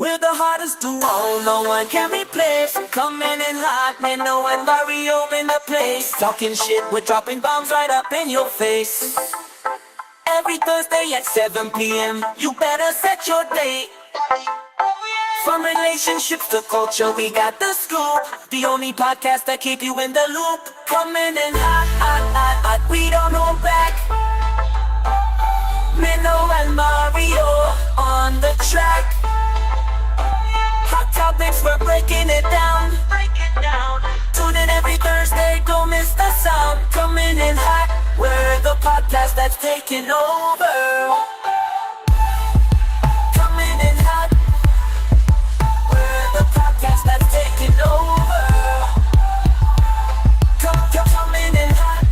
We're the hottest duo, no one can replace. Coming in hot, man, no one Mario in the place. Talking shit, we're dropping bombs right up in your face. Every Thursday at 7 p.m., you better set your date. From relationships to culture, we got the scoop. The only podcast that keep you in the loop. Coming in hot, hot, hot, hot, we don't hold back. Minnow and Mario on the track. Hot topics, we're breaking it down. Tune in every Thursday, don't miss the sound. Coming in hot, we're the podcast that's taking over. Coming in hot, we're the podcast that's taking over. Coming in hot,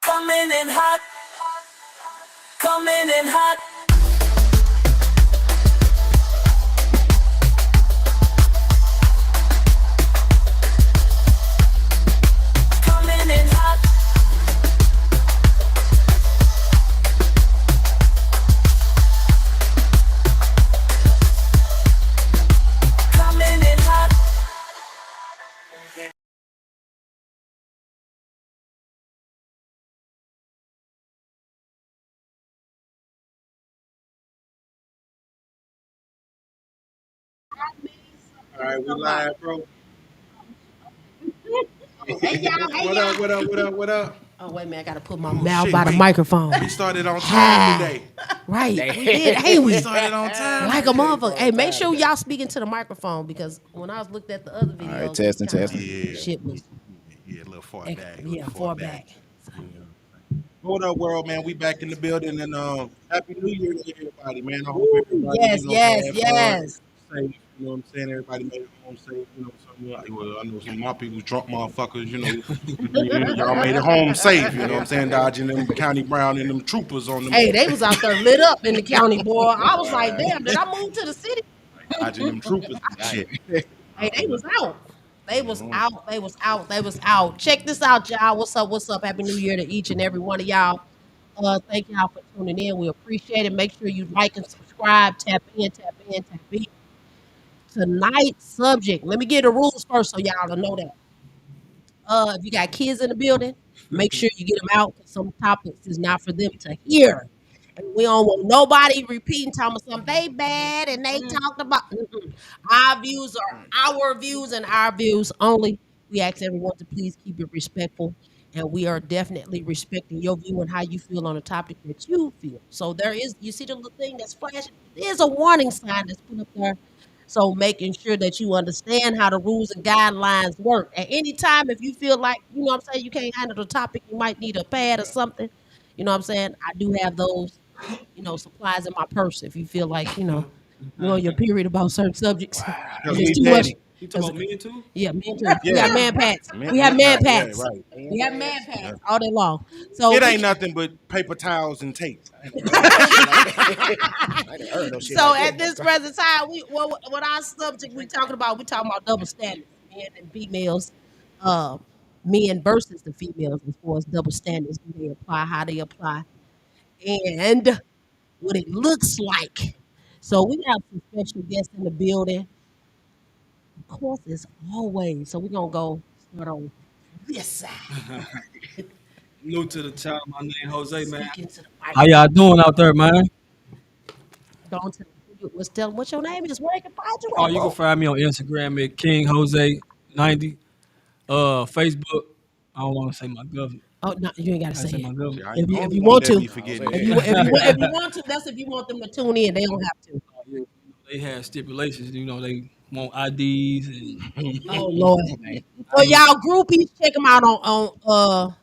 coming in hot, coming in hot. All right, we live, bro. Hey y'all, What up, what up, what up, what up? Oh wait a minute, I gotta put my mouth shit, by the we- microphone. We started on time today. Right, we did. Hey, we Started on time. like a motherfucker. Hey, make sure y'all speaking to the microphone because when I was looked at the other video, All right, testing. Yeah. shit was Yeah, a little far back. yeah far back. What up, world, man? We back in the building, and Happy New Year to everybody, man. I hope everybody, Yes, yes, had yes. fun, safe, you know what I'm saying? Everybody made it home safe, you know. Well, I know some of my people, drunk motherfuckers, you know, y'all made it home safe, you know what I'm saying? Dodging them County Brown and them troopers on them. Hey, they was out there lit up in the county, boy. I was like, damn, did I move to the city? Dodging them troopers and shit. Hey, they was out. They was out. They was out. They was out. Check this out, y'all. What's up? What's up? Happy New Year to each and every one of y'all. Thank y'all for tuning in. We appreciate it. Make sure you like and subscribe. Tap in, tap in, tap in. Tonight's subject. Let me get the rules first so y'all will know that. If you got kids in the building, make sure you get them out because some topics is not for them to hear. And we don't want nobody repeating talking about something they bad and they talked about. Our views are our views and our views only. We ask everyone to please keep it respectful. And we are definitely respecting your view and how you feel on the topic that you feel. So there is, you see the little thing that's flashing? There's a warning sign that's put up there. So making sure that you understand how the rules and guidelines work. At any time, if you feel like, you know what I'm saying, you can't handle the topic, you might need a pad or something. You know what I'm saying? I do have those, supplies in my purse if you feel like, you're on your period about certain subjects. Because It's we too much. daddy. You talking about me too? Yeah, man too. We got man packs. We have man packs. We have man packs all day long. So It ain't nothing but paper towels and tape. So at this present time, what our subject we talking about double standards, men and females, men versus the females as far as double standards, do they apply, how they apply, and what it looks like. So we have some special guests in the building. Of course, as always. So we're gonna go start on this side. New to the town. My name Jose, man. Speaking to the How y'all doing out there, man? Don't tell what's your name is, where they can find you. Oh, you can find me on Instagram at King Jose 90. Facebook. I don't want to say my government. Oh no, you ain't gotta I say say it. my government. If you want to. If If you want to, that's if you want them to tune in. They don't have to. They have stipulations. They want IDs and Oh Lord. Well, y'all groupies, check them out on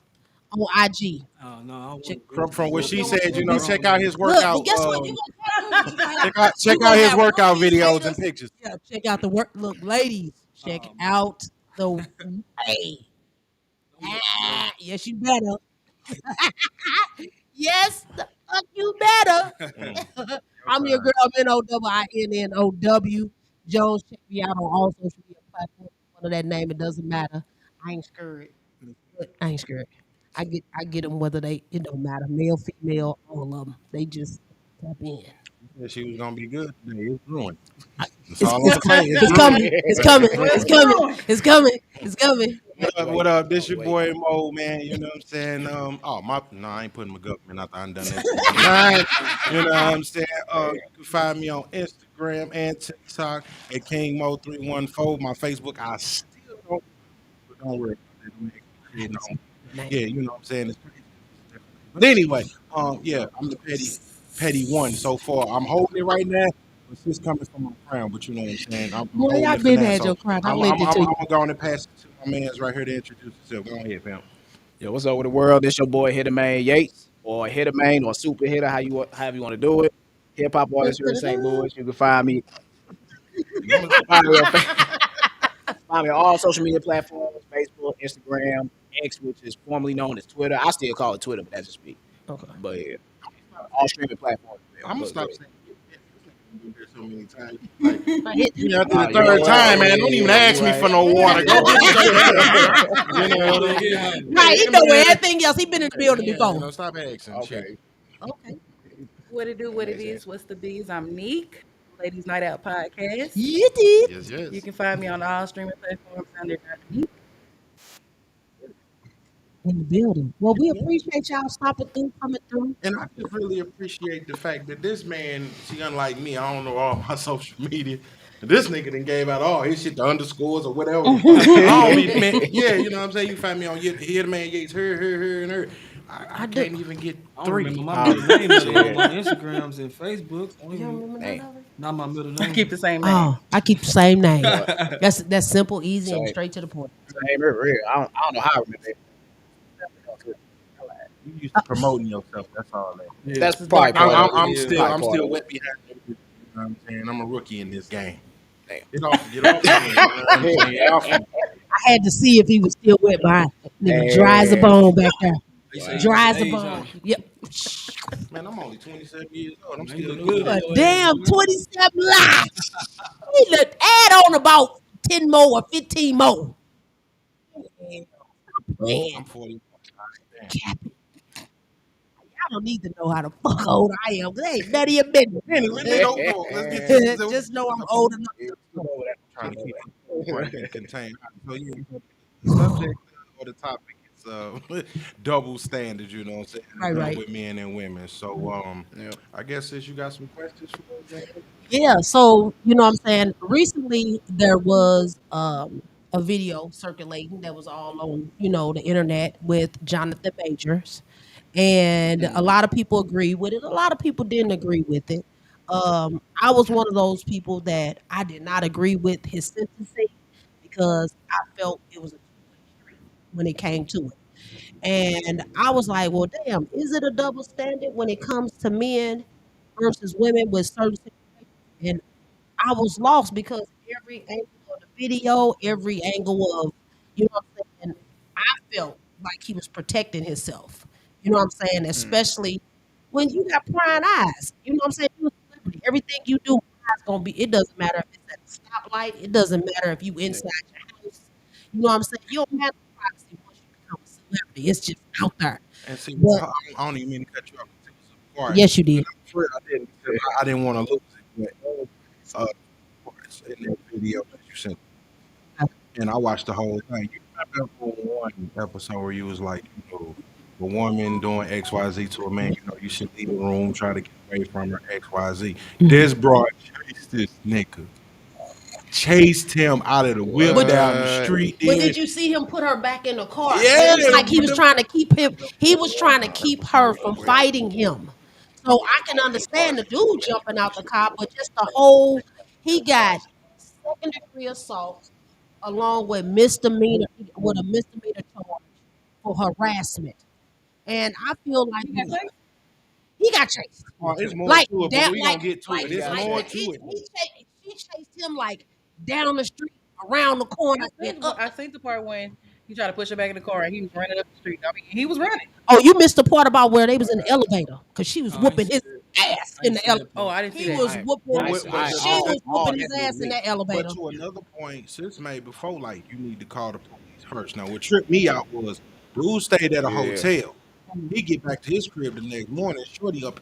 IG. oh no. I won't- From what she said, check out his Look, workout. guess what? You Check out his workout videos and pictures. Yeah, check out the work. Look, ladies, check out the. Hey. Yes, you better. Yes, the fuck you better. I'm your girl, MNOWINNOW Jones. Check me out on all social media platforms. One of that name, it doesn't matter. I ain't scared. I ain't scared. I get them whether it don't matter, male, female, all of them. They just tap in. said she was gonna be good today. It's ruined. That's It's, all I'm saying. it's coming. It's coming. It's coming. It's coming. It's coming. What up? This your boy Mo, man. You know what I'm saying? No, I ain't putting my government out there. I done that too many times. You know what I'm saying? You can find me on Instagram and TikTok at King Mo 314. My Facebook, I still don't. But don't worry about that. You know, yeah, you know what I'm saying? It's crazy. But anyway, yeah, I'm the petty one so far. I'm holding it right now. It's just coming from my crown, but you know what I'm saying. I'm Boy, holding y'all it for been now. had So your crown. I I'm lent it to you. gonna go on and pass it to my man's right here to introduce himself. Go ahead, fam. Yo, what's up with the world? This your boy Hitter Man Yates, or Hitter Man, or Super Hitter, however you want to do it. Hip hop artist here in St. Louis. You can find me, find me, on, find me on all social media platforms: Facebook, Instagram, X, which is formerly known as Twitter. I still call it Twitter, but that's just me. Okay. But yeah, all streaming platforms. I'm gonna stop saying it so many times. Like, Hit- you know, after the you third right. time, man, don't even ask You me right. for no water. Go get you know, Right, he know everything else. He been in the building you before. know, stop asking. Okay. Shit. Okay. What it do, what it is, what's the bees? I'm Neek, Ladies Night Out Podcast. You did. Yes, yes. You can find me on all streaming platforms under Neek. In the building. Well, we appreciate y'all stopping through, coming through. And I just really appreciate the fact that this man, see, unlike me, I don't know all my social media. This nigga done gave out all his shit, the underscores or whatever. I don't even, man, yeah, you know what I'm saying? You find me on Here the Man Yates, her, and her. I can't even get I don't three. remember my middle name on my Instagrams and Facebook. I don't You don't even- remember Dang. none of it? Not my middle I name. keep the same name. Oh, I keep the same name. That's simple, easy, and Same. straight to the point. Same, real. I don't know how I remember it. You used to promoting yourself, that's all that. Yeah. That's probably part of it. I'm Yeah. still Probably I'm part still of it. wet behind it. You know what I'm saying? I'm a rookie in this game. Damn. Get off me, you know what I'm saying? Get off me. I had to see if he was still wet behind. Nigga, Hey. dry as a bone back there. They say Dry it's as a age, bone. huh? Yep. Man, I'm only 27 years old. I'm Man, still you look new. good. A damn 27 lives. We look add on about 10 more or 15 more. Man, I'm 41. Cappy. Y'all don't need to know how the fuck old I am. They ain't none of your business. Anyway, let's get to the Just know I'm old enough. trying to keep it contained. So yeah, the subject or the topic is double standards. You know what I'm saying? Right. With men and women. So Yep. I guess since you got some questions for us, Yeah, so you know what I'm saying? Recently there was a video circulating that was all on, the internet with Jonathan Majors. And a lot of people agree with it. A lot of people didn't agree with it. I was one of those people that I did not agree with his sentencing because I felt it was a two-way street when it came to it. And I was like, well, damn, is it a double standard when it comes to men versus women with certain situations? And I was lost because every angle of the video, every angle of, what I'm saying, I felt like he was protecting himself. You know what I'm saying? Especially when you got prying eyes. You know what I'm saying? You're a celebrity. Everything you do is gonna be. It doesn't matter if it's at a stoplight. It doesn't matter if you inside your house. You know what I'm saying? You don't have no privacy once you become a celebrity. It's just out there. and see, But- I don't even mean to cut you off. It was a part. Yes, you did. For real, I didn't. I didn't want to lose it. But, parts in that video that you sent, and I watched the whole thing. You remember one episode where you was like, a woman doing X, Y, Z to a man, you should leave the room, try to get away from her X, Y, Z. This broad chased this nigga, chased him out of the whip down the street. But did you see him put her back in the car? Yeah. It was like he was trying to keep him. He was trying to keep her from fighting him. So I can understand the dude jumping out the car, but just the whole, he got second-degree assault along with a misdemeanor charge for harassment. And I feel like he got chased. Oh, it's more Like to it, that, but we like, gonna get to like, it. There's like, more he, to it. She chased him like down the street, around the corner, and up. I think the part when he tried to push her back in the car and he was running up the street. I mean, he was running. Oh, you missed the part about where they was in the elevator because she was Oh, I whooping ain't his see ass in the elevator. Oh, I didn't see He that. was whooping. I- She I- was all whooping his happened ass to in me. that elevator. But to another point, sis made before, like, you need to call the police first. Now, what tripped me out was dude stayed at a Yeah. hotel. He get back to his crib the next morning, shorty up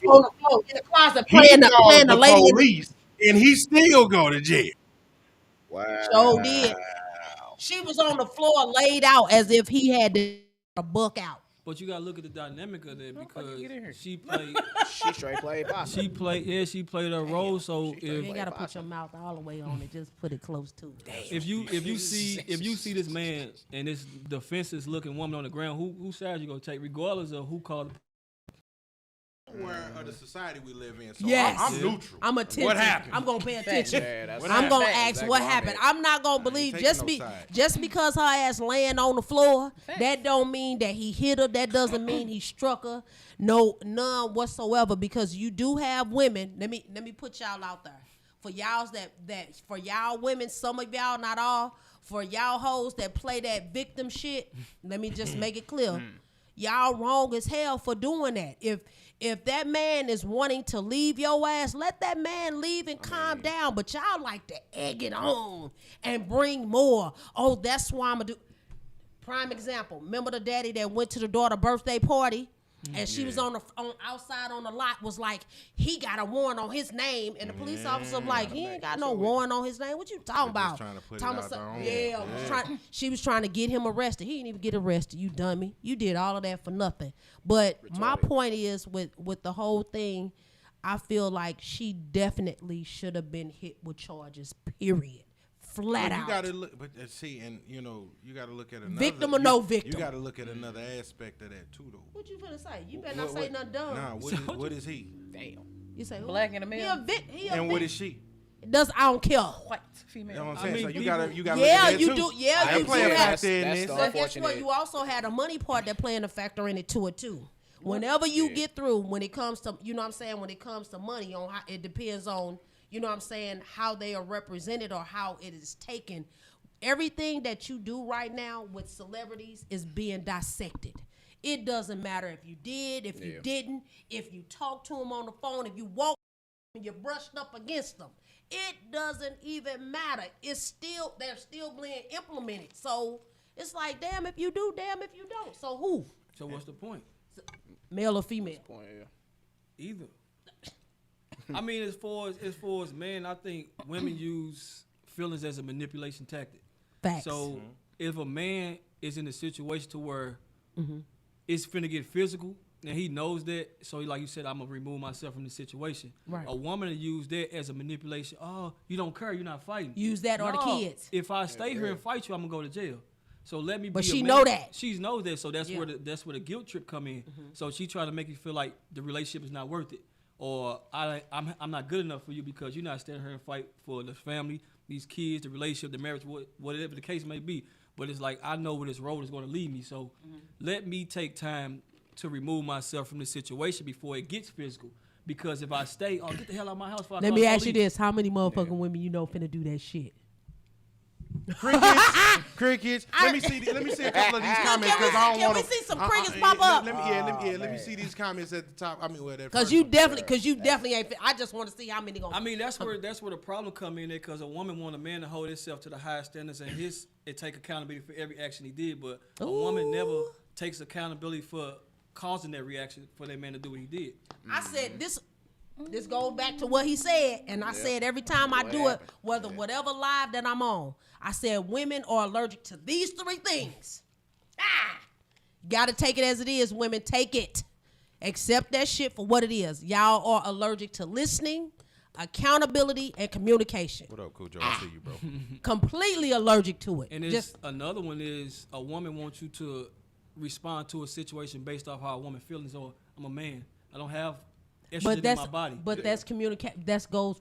on the floor in the closet He praying called the the lady in the police, and he still go to jail. Wow. show did. She was on the floor laid out as if he had a buck out. But you gotta look at the dynamic of that because get in here? she played. She straight played possum. She played her role. So You if ain't gotta put your mouth all the way on it. Just put it close to it. if you see this man and this defenseless looking woman on the ground, who side you gonna take, regardless of who called? Where of the society we live in, so Yes. I'm neutral. I'm attentive. What happened? I'm gonna pay attention. Yeah, that's I'm gonna facts. ask Exactly what I'm happened. at. I'm not gonna believe taking no side. just because her ass laying on the floor. That don't mean that he hit her. That doesn't mean he struck her. No, none whatsoever. Because you do have women. Let me put y'all out there. For y'all for y'all women, some of y'all, not all. For y'all hoes that play that victim shit. Let me just make it clear. Y'all wrong as hell for doing that. If that man is wanting to leave your ass, let that man leave and calm down. But y'all like to egg it on and bring more. Oh, that's why I'm going to do. Prime example. Remember the daddy that went to the daughter birthday party? And she was on outside on the lot, was like, he got a warrant on his name. And the police officer was like, he ain't got no warrant on his name. What you talking about? trying to put it Talking out about there on- she was trying to get him arrested. He didn't even get arrested, you dummy. You did all of that for nothing. But my point is with the whole thing, I feel like she definitely should have been hit with charges, period. Flat But out. you gotta look, but see, and you gotta look at another Victim or no victim? You gotta look at another aspect of that too, though. What you finna say? You better not say nothing dumb. Nah, what is he? Damn. You say who? Black and a He a male. he a And what is she? I don't care. White You know female. what I'm saying? mean, so you people- gotta look Yeah, at that you too. do. Yeah, I you play a do. factor in That's this. the- But guess what? Unfortunate. You also had a money part that playing a factor in it too. Whenever you get through, when it comes to, you know what I'm saying, when it comes to money, on how it depends on, you know what I'm saying, how they are represented or how it is taken. Everything that you do right now with celebrities is being dissected. It doesn't matter if you did, if you didn't, if you talked to them on the phone, if you walked and you brushed up against them. It doesn't even matter. They're still being implemented. So it's like, damn if you do, damn if you don't. So who? So what's the point? Male or female? Either. I mean, as far as men, I think women use feelings as a manipulation tactic. Facts. So if a man is in a situation to where it's finna get physical, and he knows that, so like you said, I'm gonna remove myself from the situation. Right. A woman to use that as a manipulation. Oh, you don't care, you're not fighting. Use that or the No, kids. If I stay here and fight you, I'm gonna go to jail. So let me. But be a she man. know that. She knows that. So that's Yeah. where the guilt trip come in. So she trying to make you feel like the relationship is not worth it, or I'm not good enough for you because you're not standing here and fight for the family, these kids, the relationship, the marriage, whatever the case may be. But it's like, I know where this road is going to lead me. So let me take time to remove myself from this situation before it gets physical. Because if I stay, get the hell out of my house. Before I Let call me the ask you police. this: how many motherfucking women you know finna do that shit? Crickets. Let me see a couple of these comments because I don't Can want we to. see some crickets pop up? Let me see these comments at the top. I mean, that Because first you one. definitely ain't. I just want to see how many gonna. I mean, that's where the problem come in there, because a woman want a man to hold himself to the highest standards and it take accountability for every action he did, but a woman never takes accountability for causing that reaction for that man to do what he did. I said this. This goes back to what he said, and I said every time I do it, whatever live that I'm on, I said women are allergic to these three things. Gotta take it as it is, women. Take it. Accept that shit for what it is. Y'all are allergic to listening, accountability, and communication. What up, Cool Joe? I see you, bro. Completely allergic to it. And it's another one is a woman wants you to respond to a situation based off how a woman feelings, or I'm a man. I don't have estrogen in my body. But that's communicate.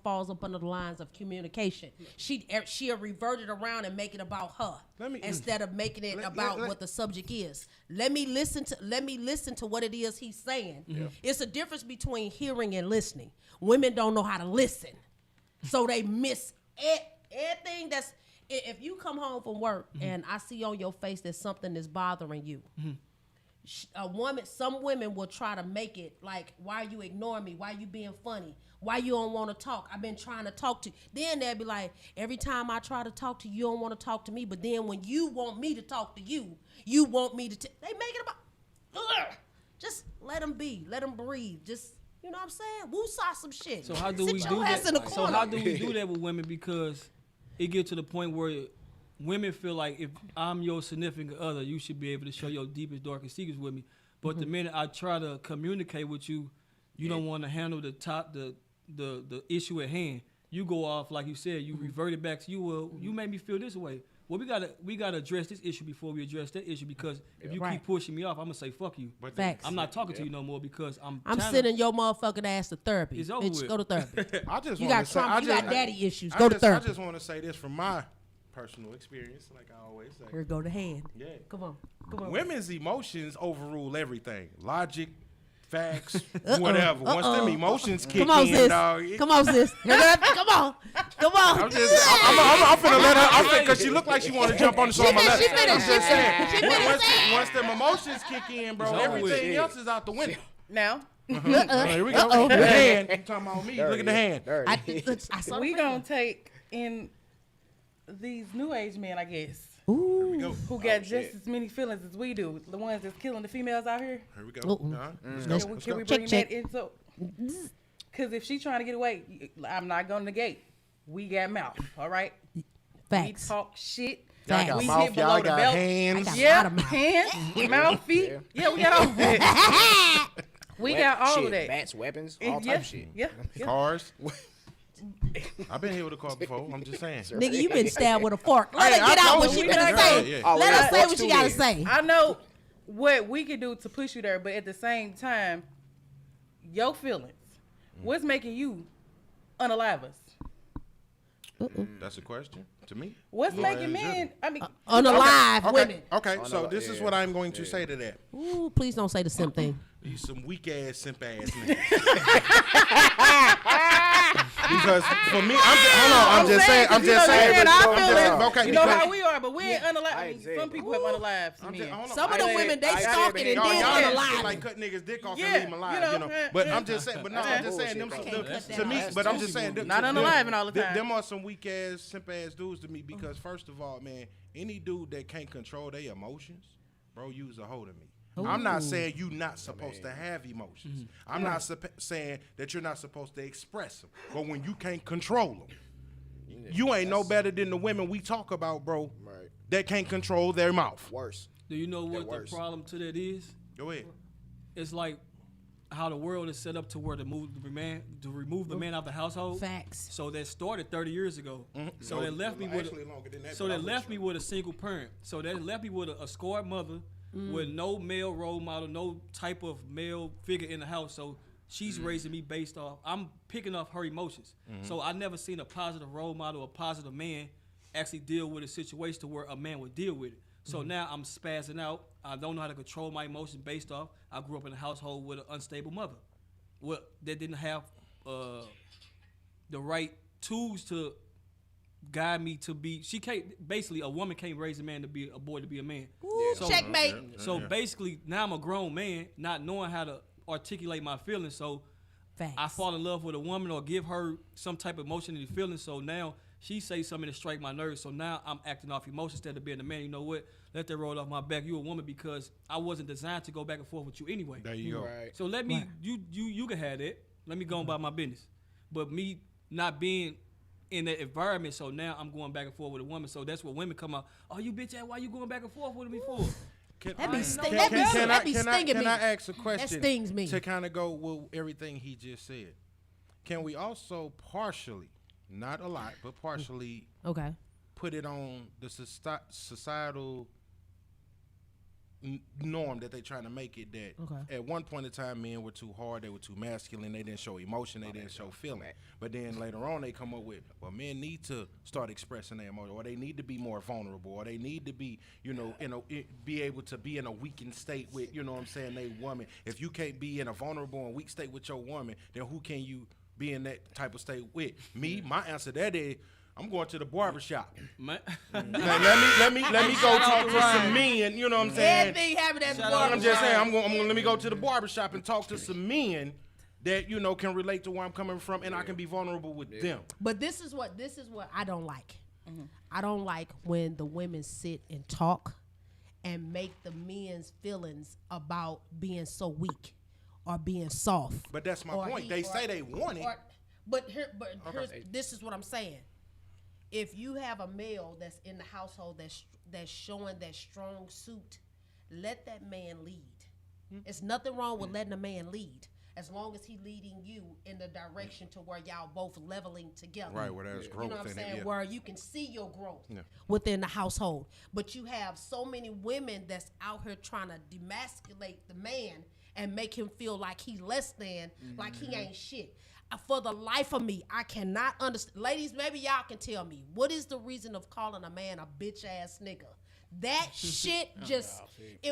Falls up under the lines of communication. She'll revert it around and make it about her instead of making it about what the subject is. Let me listen to what it is he's saying. Yeah. It's a difference between hearing and listening. Women don't know how to listen, so they miss everything. That's if you come home from work and I see on your face that something is bothering you. Some women will try to make it like, why are you ignoring me? Why are you being funny? Why you don't want to talk? I've been trying to talk to you. Then they'll be like, every time I try to talk to you, you don't want to talk to me. But then when you want me to talk to you, you want me to. They make it about. Ugh. Just let them be. Let them breathe. Just You know what I'm saying? Woo saw some shit. So how do Sit we your do ass in the that? So corner. how do we do that with women? Because it gets to the point where women feel like if I'm your significant other, you should be able to show your deepest, darkest secrets with me. But the minute I try to communicate with you, you don't want to handle the issue at hand. You go off like you said. You revert it back to you. Well, you made me feel this way. Well, we gotta address this issue before we address that issue because if you keep pushing me off, I'm gonna say fuck you. Facts. I'm not talking to you no more because I'm sending your motherfucking ass to therapy. It's over Bitch, with. go to therapy. I just You want got to say, trauma. You got daddy issues. I Go to just, I therapy. just want to say this from my personal experience, like I always say. Here go the hand. Yeah. Come on. Come on. Women's emotions overrule everything. Logic, facts, whatever. Once them emotions kick Come on, in, sis. dog. Come on, sis. Come on. Come on. I'm finna let her, because she look like she want to jump on the show. She finished. Once them emotions kick in, bro, It's over with. everything else is out the window. Now, Here we go. The hand. You talking about me? Look at the hand. I saw we the gonna take in these new age men, I guess, Ooh. who got just as many feelings as we do. The ones that's killing the females out here. Here we go. Uh-uh. Let's Let's- go. Can we Check, bring check. that in? So, because if she's trying to get away, I'm not going to negate. We got mouth, all right? Facts. We talk shit. Y'all got we mouth, hit below y'all the got belt. hands. I got a lot Yeah, of mouth. hands, mouth, feet. Yeah, we got all that. We got all shit, of that. Bats, weapons, all yeah, type of shit. Yeah, yeah. Cars. I've been here with a car before. I'm just saying. Nigga, you been stabbed with a fork. Let Hey, her get I out told what you she we finna not say. good, yeah. Oh, Let yeah. her say what Forks she too gotta big. say. I know what we can do to push you there, but at the same time, your feelings. What's making you unalive us? That's a question to me. What's Yeah, making it's men? I mean, Unalive women. Okay. So this is what I'm going to say to that. Ooh, please don't say the same thing. You some weak ass, simp ass niggas. Because for me, I'm just saying. Okay, you know because how we are, but we ain't I unalive. ain't saying some that. people have unalived some I'm just, men. hold on. Some of the I women, they said- stalking and Y'all then niggas unalive. like cut niggas dick off Yeah, and leave them alive, you know, But yeah. I'm just saying. But no, I'm just saying them. Bullshit, bro. Can't cut To that me, out. but I'm just saying. Not unaliving all the time. Them are some weak ass, simp ass dudes to me because first of all, man, any dude that can't control their emotions, bro, you's a hoe to me. I'm not saying you not supposed to have emotions. I'm not saying that you're not supposed to express them. But when you can't control them, you ain't no better than the women we talk about, bro. Right. That can't control their mouth. Worse. Do you know what the worse. problem to that is? Go ahead. It's like how the world is set up to where to remove the man out of the household. Facts. So that started 30 years ago. So No, that left me with actually longer than that, so but that I'm left with me you. with a single parent. So that left me with a scarred mother with no male role model, no type of male figure in the house. So she's raising me based off. I'm picking up her emotions. So I never seen a positive role model, a positive man actually deal with a situation to where a man would deal with it. So now I'm spazzing out. I don't know how to control my emotions based off. I grew up in a household with an unstable mother, that didn't have the right tools to guide me to be. She can't. Basically, a woman can't raise a man to be a boy to be a man. Ooh, So- checkmate. So basically, now I'm a grown man, not knowing how to articulate my feelings. So Facts. I fall in love with a woman or give her some type of emotional feeling. So now she say something to strike my nerves. So now I'm acting off emotion instead of being a man. You know what? Let that roll off my back. You a woman because I wasn't designed to go back and forth with you anyway. There you go. Right. So let me you can have that. Let me go on about my business. But me not being in that environment, so now I'm going back and forth with a woman. So that's what women come out. Oh, you bitch ass, why you going back and forth with me for? That be I sting- know that better. be- that be Can stinging me. I ask a question? stings me. To kind of go with everything he just said. Can we also partially, not a lot, but partially Okay. put it on the societal norm that they trying to make it that Okay. at one point in time men were too hard, they were too masculine, they didn't show emotion, they didn't show feeling. But then later on they come up with, well, men need to start expressing their emotion, or they need to be more vulnerable, or they need to be, be able to be in a weakened state with, you know what I'm saying, they woman. If you can't be in a vulnerable and weak state with your woman, then who can you be in that type of state with? Me, my answer to that is I'm going to the barbershop. Man. Now, let me go talk to some men. You know what I'm saying? Everything happened at the Shout out bar. I'm just saying. I'm going. Let me go to the barbershop and talk to some men that can relate to where I'm coming from, and I can be vulnerable with them. But this is what I don't like. I don't like when the women sit and talk and make the men's feelings about being so weak or being soft. But that's my Or point. he- They or- say they want it. This is what I'm saying. If you have a male that's in the household that's showing that strong suit, let that man lead. It's nothing wrong with letting a man lead, as long as he leading you in the direction to where y'all both leveling together. Right, where there's growth You know what I'm in it, saying? yeah. Where you can see your growth Yeah. within the household. But you have so many women that's out here trying to demasculate the man and make him feel like he less than, like he ain't shit. For the life of me, I cannot understand. Ladies, maybe y'all can tell me, what is the reason of calling a man a bitch ass nigga? That shit just,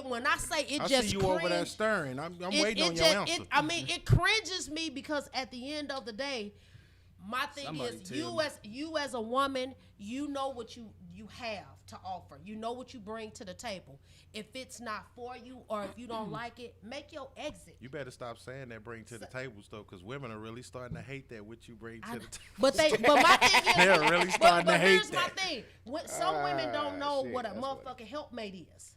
when I say it I just see you cringe, over there stirring. I'm it- waiting it on your just- answer. it cringes me because at the end of the day, my thing Somebody is tell you as a woman, you know what you have to offer. You know what you bring to the table. If it's not for you or if you don't like it, make your exit. You better stop saying that bring to the table stuff, because women are really starting to hate that what you bring to the table. But my thing is, They're really starting to hate here's that. my thing. Some women don't know shit, what a that's what motherfucking helpmate is.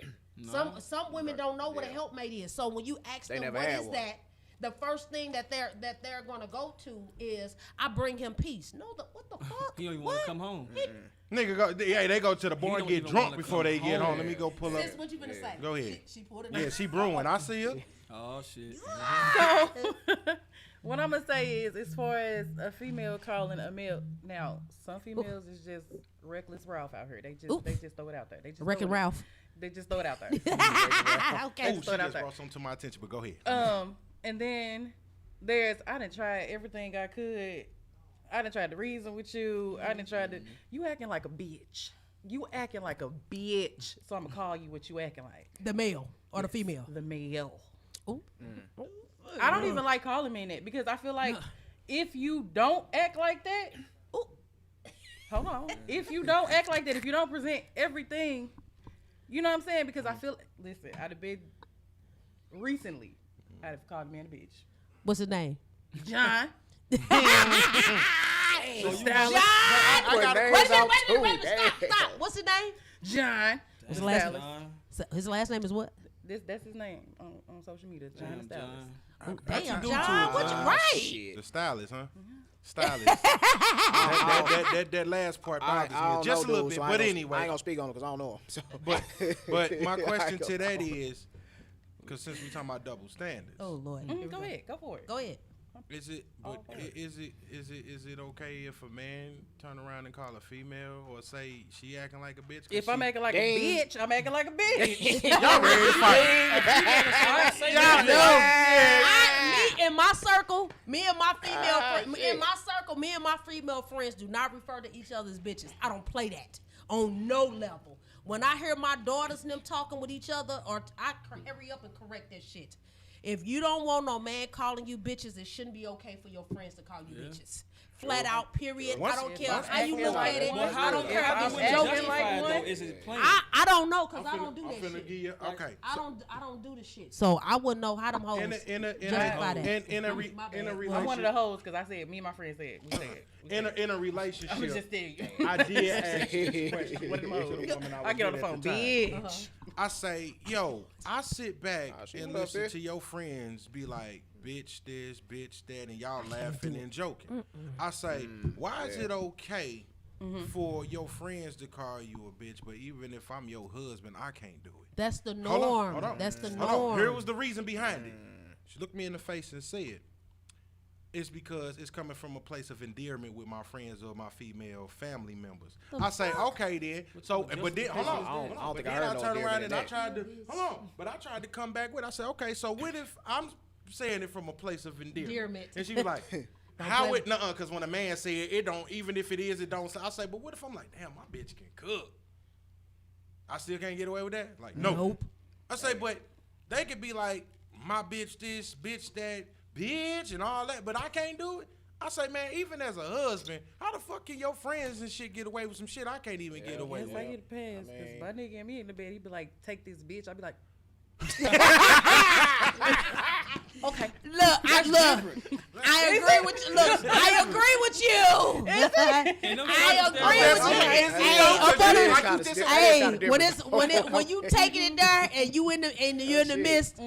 Some women don't know what a helpmate is. So when you ask They them never what had is one. that, the first thing that they're gonna go to is I bring him peace. No, what the fuck? He don't even want to come home. Nigga, they go to the bar and don't get even drunk wanna before come they get home. home. Let me go pull up. Sis, what you gonna say? Go ahead. She pulled it. Yeah, she brewing. I see her. Oh shit. What I'm gonna say is, as far as a female calling a male, now some females is just reckless Ralph out here. They just throw it out there. They just Wrecking throw it- Ralph. They just throw it out there. Okay. Oh, she throw it out just there. brought something to my attention, but go ahead. And then I done tried everything I could. I done tried to reason with you. I done tried to. You acting like a bitch. You acting like a bitch. So I'm gonna call you what you acting like. The male or the female? The male. Ooh. I don't even like calling men that because I feel like if you don't act like that, Ooh. hold on. If you don't act like that, if you don't present everything, you know what I'm saying? Because I feel, listen, I'd have been recently, I'd have called a man a bitch. What's his name? John. John. I got a Wait a question minute. Stop. What's his name? John. His last Stylist. name. His last name is what? That's his name on social media. John the Stylist. Damn, do John. to it, What you John? right? Shit. The stylist, huh? Stylist. that last part bothers me just a little bit. But I ain't anyway, gonna speak on it because I don't know him. So. but my question to that is, because since we talking about double standards, Oh Lord. Go ahead. Go for it. Go ahead. is it okay if a man turn around and call a female or say she acting like a bitch? If I'm she, acting like Dang. a bitch, I'm acting like a bitch. y'all ready to fight? Me and my circle, me and my female friends do not refer to each other as bitches. I don't play that on no level. When I hear my daughters and them talking with each other, or I hurry up and correct that shit. If you don't want no man calling you bitches, it shouldn't be okay for your friends to call you bitches. Flat out, period. Once- I don't care once how you acting look like at it. one, I don't care I'm if acting it's joking. like one. Is it plain? I don't know because I I'm don't do that finna shit. give you okay. I don't do the shit. So I wouldn't know how them hoes In a justify that. in a My bad. in a I'm one of relationship, the hoes because I said, me and my friend said, we said. in a I'm just relationship, telling you. I did ask this question One of them to hoes. the woman I I was get on the with at phone, the time. bitch. I say, yo, I sit back she and was up listen there. to your friends be like, bitch this, bitch that, and y'all laughing and joking. I say, why is it okay for your friends to call you a bitch, but even if I'm your husband, I can't do it? That's the Hold on, norm. hold on. That's the Hold on. norm. Here was the reason behind it. She looked me in the face and said, it's because it's coming from a place of endearment with my friends or my female family members. I say, okay then. So, but then, hold on. I don't But think I then heard no turn around endearment and I in tried to, hold on. But I tried to come back with, I said, okay, so what if I'm saying it from a place of endearment? Endearment. And she was like, how it, nuh-uh, because when a man say it don't, even if it is, it don't. I say, but what if I'm like, damn, my bitch can cook. I still can't get away with that? Like, no. Nope. I say, but they could be like, my bitch this, bitch that, bitch, and all that, but I can't do it. I say, man, even as a husband, how the fuck can your friends and shit get away with some shit I can't even get away Yes, I with? get a pass. Because my nigga and me in the bed, he'd be like, take this bitch. I'd be like, Okay. Look, I agree with you. Look, I agree with you. And them I niggas agree that- with you. When you taking it there and you're in the midst,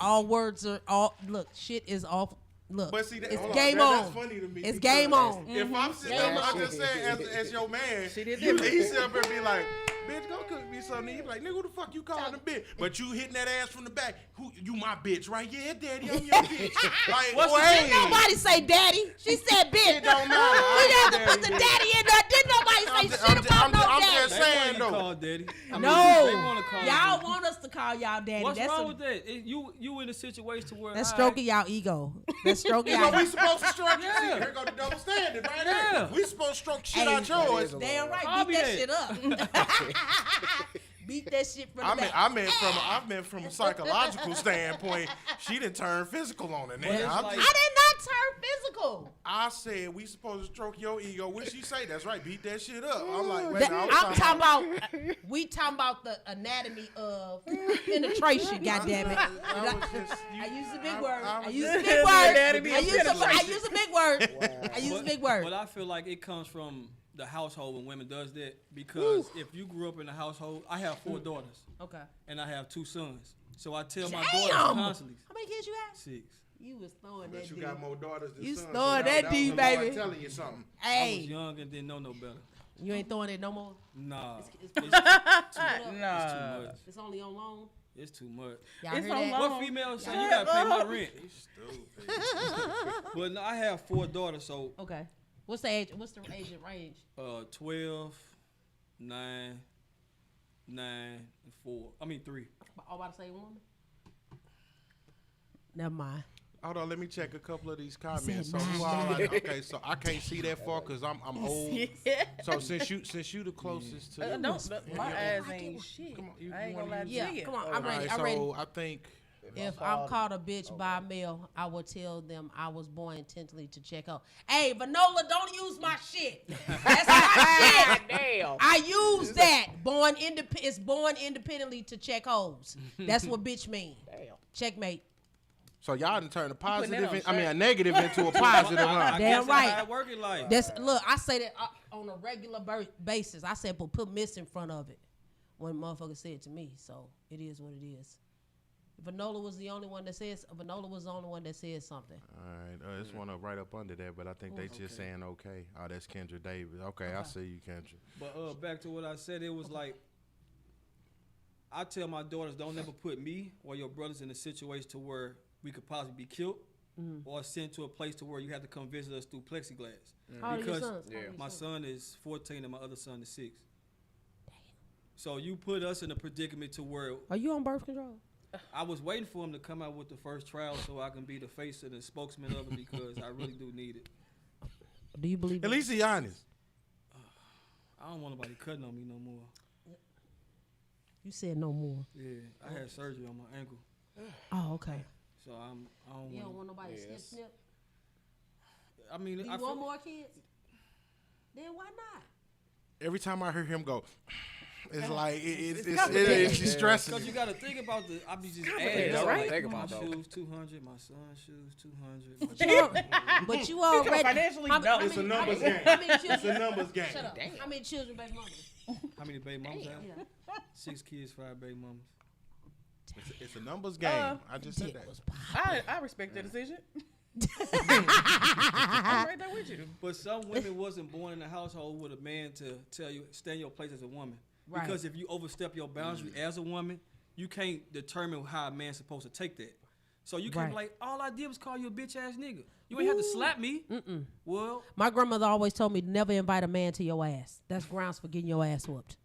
all words are all. Look, shit is off. Look, But see, it's hold game on. on. That's funny to me. It's because game on. If I'm sitting there, I'm just saying, as your man, She did he different. sit up and be like, bitch, go cook me something. He be like, nigga, who the fuck you calling a bitch? But you hitting that ass from the back. Who you my bitch, right? Yeah, daddy, I'm your bitch. Like, Didn't nobody say daddy. She said bitch. It don't matter. We had to put the daddy in there. Didn't nobody say shit about no I'm daddy. just saying, They though. call daddy. I mean, No, they wanna call y'all you. want us to call y'all daddy. What's That's wrong with that? You in a situation to where That's all stroking y'all ego. That's stroking You know, y'all. we supposed to stroke Yeah. See, here go the double standard right Yeah. there. We supposed to stroke shit Hey, out yours. Damn right, I'll beat be that there. shit up. Beat that shit from the back. I meant from a psychological standpoint. She didn't turn physical on it. But Nigga. it's I like- I did not turn physical. I said we supposed to stroke your ego. What she say? That's right. Beat that shit up. I'm like, wait, That- no, I'm talking about. We talking about the anatomy of penetration. Goddamn it! I was just, I use a big word. I I was use just- a big Anatomy word. I of use a penetration. big word. I use a big word. But I feel like it comes from the household when women does that because if you grew up in a household, I have 4 daughters Okay. and I have 2 sons, so I tell my Damn. daughters constantly. How many kids you have? 6. You was throwing But that you dude. got more daughters than You sons. throwing that was D, the Lord baby. telling you something. I was Hey, young and didn't know no better. you ain't throwing it no more. Nah, It's it's too Nah. much. It's only on loan. It's too much. Y'all It's hear on that? loan. What female say Yeah. you gotta pay my rent? Stupid. But no, I have 4 daughters, so Okay. What's the age? What's the age range? 12, 9, 9, and 4. I mean 3. Oh, about to say woman. Never mind. Hold on, let me check a couple of these comments. said So who all okay, so I can't see that far because I'm old. So since you the closest to My ass ain't shit. Come on, you I ain't wanna gonna lie to use- Yeah, you. come on. All I'm ready. right, I'm ready. so I think If I'm called a bitch by a male, I will tell them I was born intentionally to check out. Hey, Vanola, don't use my shit. That's my shit. Damn. I use that. It's born independently to check hoes. That's what bitch mean. Damn. Checkmate. so. Y'all done turn a positive, on a negative into a positive, huh? Damn That's right. how it working like. Look. I say that on a regular basis. I said put miss in front of it when motherfucker said it to me. So it is what it is. Vanola was the only one that says. Vanola was the only one that said something. All right, this one up right up under that, but I think they just saying okay. Oh, that's Kendra Davis. Okay, I see you, Kendra. But back to what I said, it was like I tell my daughters, don't ever put me or your brothers in a situation to where we could possibly be killed or sent to a place to where you have to come visit us through plexiglass. How old are your Because sons? How old are your my sons? son is 14 and my other son is 6. So you put us in a predicament to where Are you on birth control? I was waiting for him to come out with the first trial so I can be the face and the spokesman of it because I really do need it. Do you believe? At least he honest. I don't want nobody cutting on me no more. You said no more. Yeah, I had surgery on my ankle, Oh, okay. so I don't You don't want. want nobody to snip. I mean, Do you I want feel, more kids? Then why not? Every time I hear him go, it's like it's complicated. she's stressing. because you got to think about the. I be just complicated, adding. right? Think My about though. shoes 200, my son's shoes 200. But you already financially, how- no. how It's a many- numbers how many- game. How many It's a children? numbers game. Shut up. How many children, baby mama? How many baby mamas I have? Yeah. 6 kids, 5 baby mamas. It's a numbers game. I just said that. Dick was popping. I respect the decision. I'm right there with you. But some women wasn't born in a household with a man to tell you stay in your place as a woman. Right. Because if you overstep your boundary as a woman, you can't determine how a man's supposed to take that. So you can't be Right. like, all I did was call you a bitch ass nigga. You ain't have to slap me. Well, My grandmother always told me to never invite a man to your ass. That's grounds for getting your ass whooped.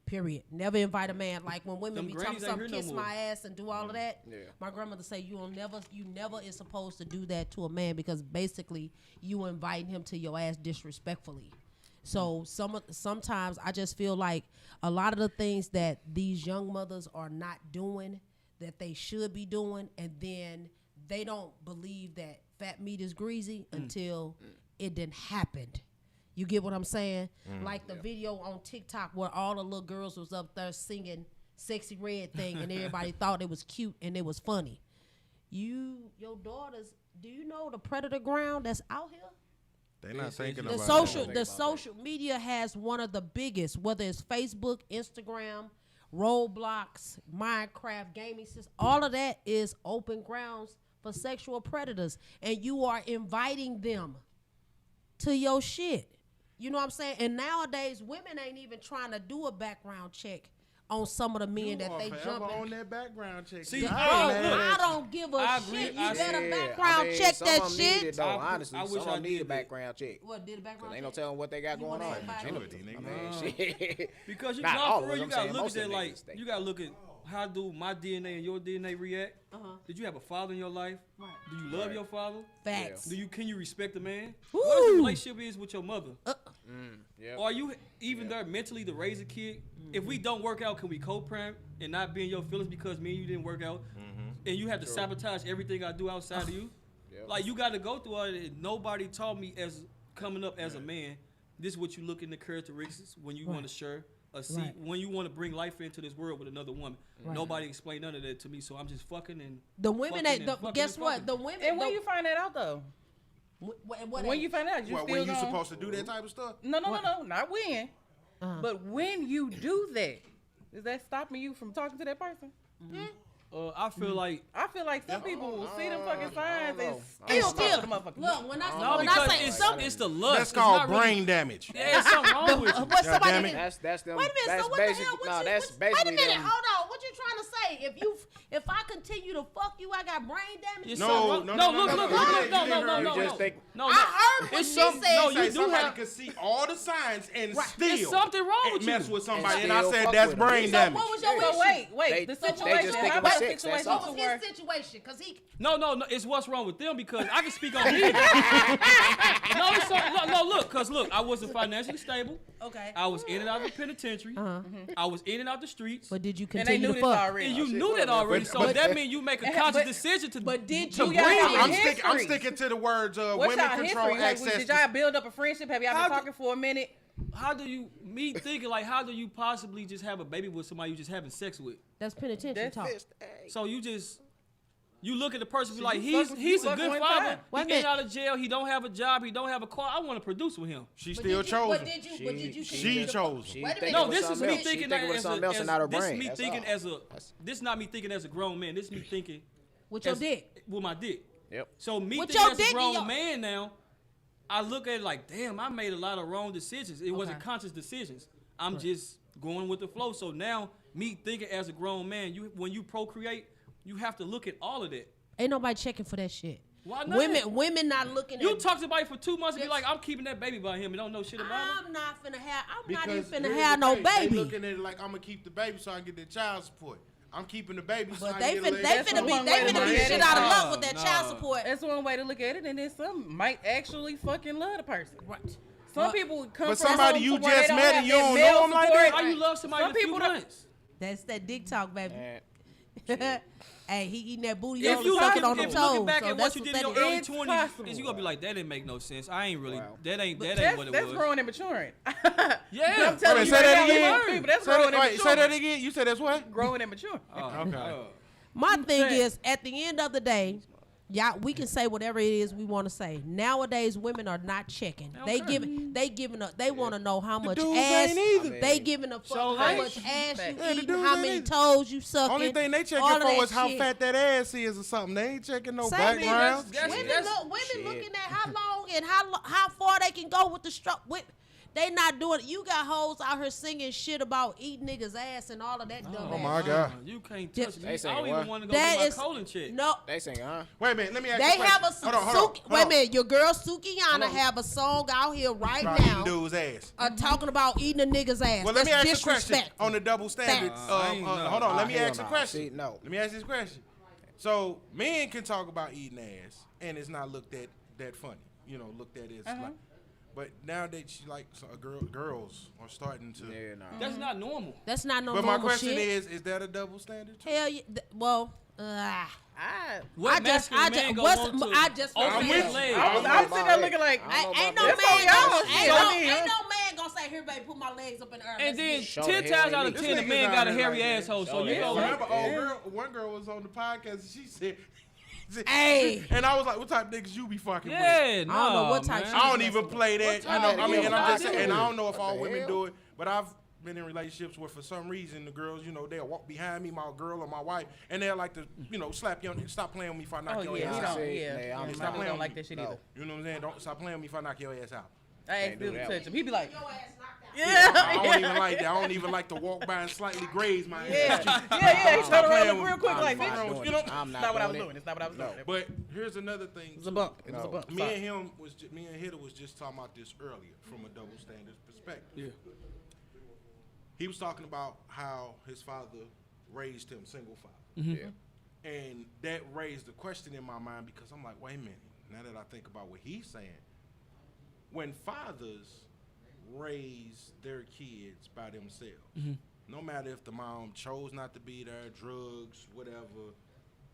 Period. Never invite a man. Like when women Them be talking grannies ain't something, here no kiss more. my ass and do all of that. Yeah. My grandmother say you never is supposed to do that to a man because basically you inviting him to your ass disrespectfully. So sometimes I just feel like a lot of the things that these young mothers are not doing that they should be doing, and then they don't believe that fat meat is greasy until it didn't happen. You get what I'm saying? Like the video on TikTok where all the little girls was up there singing Sexy Red thing and everybody thought it was cute and it was funny. your daughters, do you know the predator ground that's out here? They not thinking The about social media has one of the biggest, whether it's Facebook, Instagram, Roblox, Minecraft, gaming system, all of that is open grounds for sexual predators, and you are inviting them to your shit. You know what I'm saying? And nowadays, women ain't even trying to do a background check on some of the men that they jump on in. that background check. See, Bro, I don't give a I agree. shit. You I- better Yeah, background check some that of 'em need shit. it, though, honestly, I wish some of I them need did a that. background check. What did a background Ain't no check? telling what they got You going want on. everybody- Ain't no- Majority, nigga. I mean, shit. Because you Not know, all for of real, them, you I'm gotta saying look most at of that the like niggas, they- you gotta look at how do my DNA and your DNA react? Did you have a father in your life? Right. Do you love your father? Facts. Can you respect a man? Woo. What is the relationship is with your mother? Yep. Are you even there mentally to raise a kid? If we don't work out, can we co-parent and not be in your feelings because me and you didn't work out? And you have to sabotage everything I do outside of you? Yep. Like you got to go through all that. Nobody taught me as coming up as a man. This is what you look in the characteristics when you want to share a seat, Right. when you want to bring life into this world with another woman. Right. Nobody explained none of that to me, so I'm just fucking and The women fucking that and fucking guess and what? fucking. The women. And when you find that out though, when you find out, you What, still when you gonna- supposed to do that type of stuff? No, not when. But when you do that, is that stopping you from talking to that person? I feel like I feel like some people will see them fucking signs and know. still still talk to the motherfucker. look when I no, when I because say it's the lust. That's It's called not really- brain damage. Yeah, it's something wrong with you. what somebody damn it. did- That's them. Wait a minute. That's So what basic. the hell? What No, you, that's what, basically wait a minute. them. Hold on. What you trying to say? If I continue to fuck you, I got brain damage. It's No, something wrong- no, no, no, look, no, look, no, look, no, no, you no, didn't no, hear no, me. You just think- no. I heard what It's she some- said. no, Say you do somebody have- can see all the signs and Right. still There's something wrong with mess you. with somebody, And and I still said fuck that's with 'em. brain So damage. what was your So issue? wait, They- the they situation. just How thinking about of the sex, situation that's What all. was where his situation? Cause he No, it's what's wrong with them because I can speak on me. No, it's look, cause look, I wasn't financially stable. okay. I was in and out of the penitentiary. I was in and out the streets. But did you and they continue knew to this fuck? already. And you shit, knew that whatever. already, But- so but- that means you make a conscious but- decision to. But did to you got bring any it. history? I'm sticking to the words What's women y'all control history? Like, access. did y'all build up a friendship? Have y'all How been do- talking for a minute? How do you me thinking like how do you possibly just have a baby with somebody you just having sex with? That's penitentiary That's talk. it. So you look at the person be like you he's fuck- he's you a fuck good one father. time. Wait a He in and minute. out of jail. He don't have a job. He don't have a car. I want to produce with him. She But still did you- chose But him. did you? She- But did you? she continue to fuck? chose him. She Wait a thinking minute. No, with this is something me else. She thinking thinking with as something a, else and not her this brain. me That's thinking all. as a this not me thinking as a grown man. This is me thinking With your as- dick. with my dick. Yep. So me With thinking your as dick a in grown your- man now, I look at it like, damn, I made a lot of wrong decisions. It wasn't Okay. conscious decisions. I'm just going with the flow. So now me thinking as a grown man, when you procreate, you have to look at all of that. Ain't nobody checking for that shit. Why not? Women not looking You at. talk to somebody for 2 months and be Yes. like, I'm keeping that baby by him and don't know shit about him. I'm not finna have. I'm Because not even finna here's have the no thing, They baby. looking at it like I'm gonna keep the baby so I can get the child support. I'm keeping the baby so I But can they get a finna, leg. they That's finna be, one they way to finna look be at shit it. out of luck No, with that no. child support. That's one way to look at it, and then some might actually fucking love the person. Right. Some Well, people come But from somebody homes you to where just they met have and you that don't male know 'em like support. that? How you love somebody Some in a few people don't- months? That's that dick talk, baby. Man, Hey, he eating that booty If hole you sucking looking, on them if you looking toes. back So at what that's you what did in that your early is. It's 20s, possible. is you gonna be like, that didn't make no sense. I ain't really, Wow. that ain't That's, what it that's was. growing and maturing. Yeah. I'm Wait, telling you, say that right now, again. people, that's Say growing that, and wait, say that maturing. again. You said that's what? Growing and maturing. Okay. My thing saying. is, at the end of the day, y'all, we can say whatever it is we want to say. Nowadays, women are not checking. They giving up. They want to know how much dudes ass. ain't either. They giving a fuck So how they- much ass you Yeah, the eating, dudes how ain't many either. toes you sucking. Only thing they all checking of for that is how shit. fat that ass is or something. They ain't checking no Same thing, background. that's- Women Shit. looking at how long and how far they can go with the stroke. They not doing it. You got hoes out here singing shit about eating niggas' ass and all of that dumb Oh ass. my God. You can't Yeah. touch me. They I saying don't even what? want to go That get my is colon checked. no. they singing, huh? Wait a minute. Let me ask you They a have a question. Hold on. wait a minute. Your girl Sukiyana have a song out here right About eating now dude's ass. talking about eating a nigga's ass. Well, let me That's ask you a question disrespectful. on the double standard. Facts. I ain't know. Hold on, let me hell ask you a no. question. See, no. Let me ask this question. So, men can talk about eating ass, and it's not looked at that funny. You know, looked at as like. But now that girls are starting to. Yeah, no. That's not normal. That's not no But my normal question shit. is that a double standard? Too? Hell yeah. Well, What I just- masculine I man just- gonna what's- want to I just- open I'm his with you. legs? I'm sitting there looking like, ain't no That's man on y'all gonna, shit. I mean, ain't no man gonna say, here, baby, put my legs up in the air. And let's then get it." Show 10 the times hell out ain't of me. 10, the This man nigga's got a out here hairy like that. asshole. So Show you the know, hell Remember, one girl was on the podcast and she said Hey. And I was like, what type of niggas you be fucking with? Yeah, no, I don't know what type man. shit- I don't even play that. You know, I mean, and I'm just saying, and I don't know if all the women hell? do it, but I've been in relationships where for some reason the girls, you know, they'll walk behind me, my girl or my wife, and they'll like to, you know, slap you on, stop playing with me if I knock Oh your yeah, ass he out. don't. See, Yeah, man, I'm he not probably playing don't like with that shit no. either. You know what I'm saying? Don't stop playing with me if I knock your ass out. I asked Can't do Bill to that touch him. He be like, Your ass knocked out. yeah, I don't even like that. I don't even like to walk by and slightly graze my ass. yeah. He Stop turned playing around with real me. quick I'm like, not bitch. doing You know, it. I'm it's not not what I was doing it. doing. It's not what I was doing. But here's another thing. It was a bump. It was a No. bump. Me Sorry. and him was me and Hitter was just talking about this earlier from a double standards perspective. Yeah. He was talking about how his father raised him single father. Yeah. And that raised a question in my mind because I'm like, wait a minute. Now that I think about what he's saying, when fathers raise their kids by themselves, no matter if the mom chose not to be there, drugs, whatever,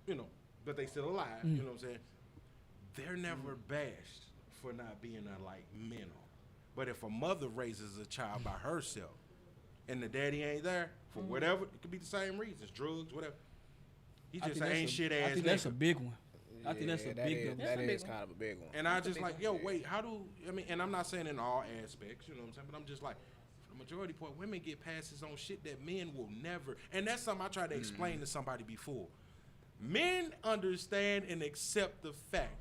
you know, but they still alive, you know what I'm saying? They're never bashed for not being there like men are. But if a mother raises a child by herself and the daddy ain't there for whatever, it could be the same reasons, drugs, whatever. He I just think ain't that's shit I ass think that's a nigga. big one. I think that's a that big is- one. That's That a big is one. kind of a big one. And I just like, yo, wait, how do, I mean, and I'm not saying in all aspects, you know what I'm saying, but I'm just like, for the majority part, women get passes on shit that men will never, and that's something I tried to explain to somebody before. Men understand and accept the fact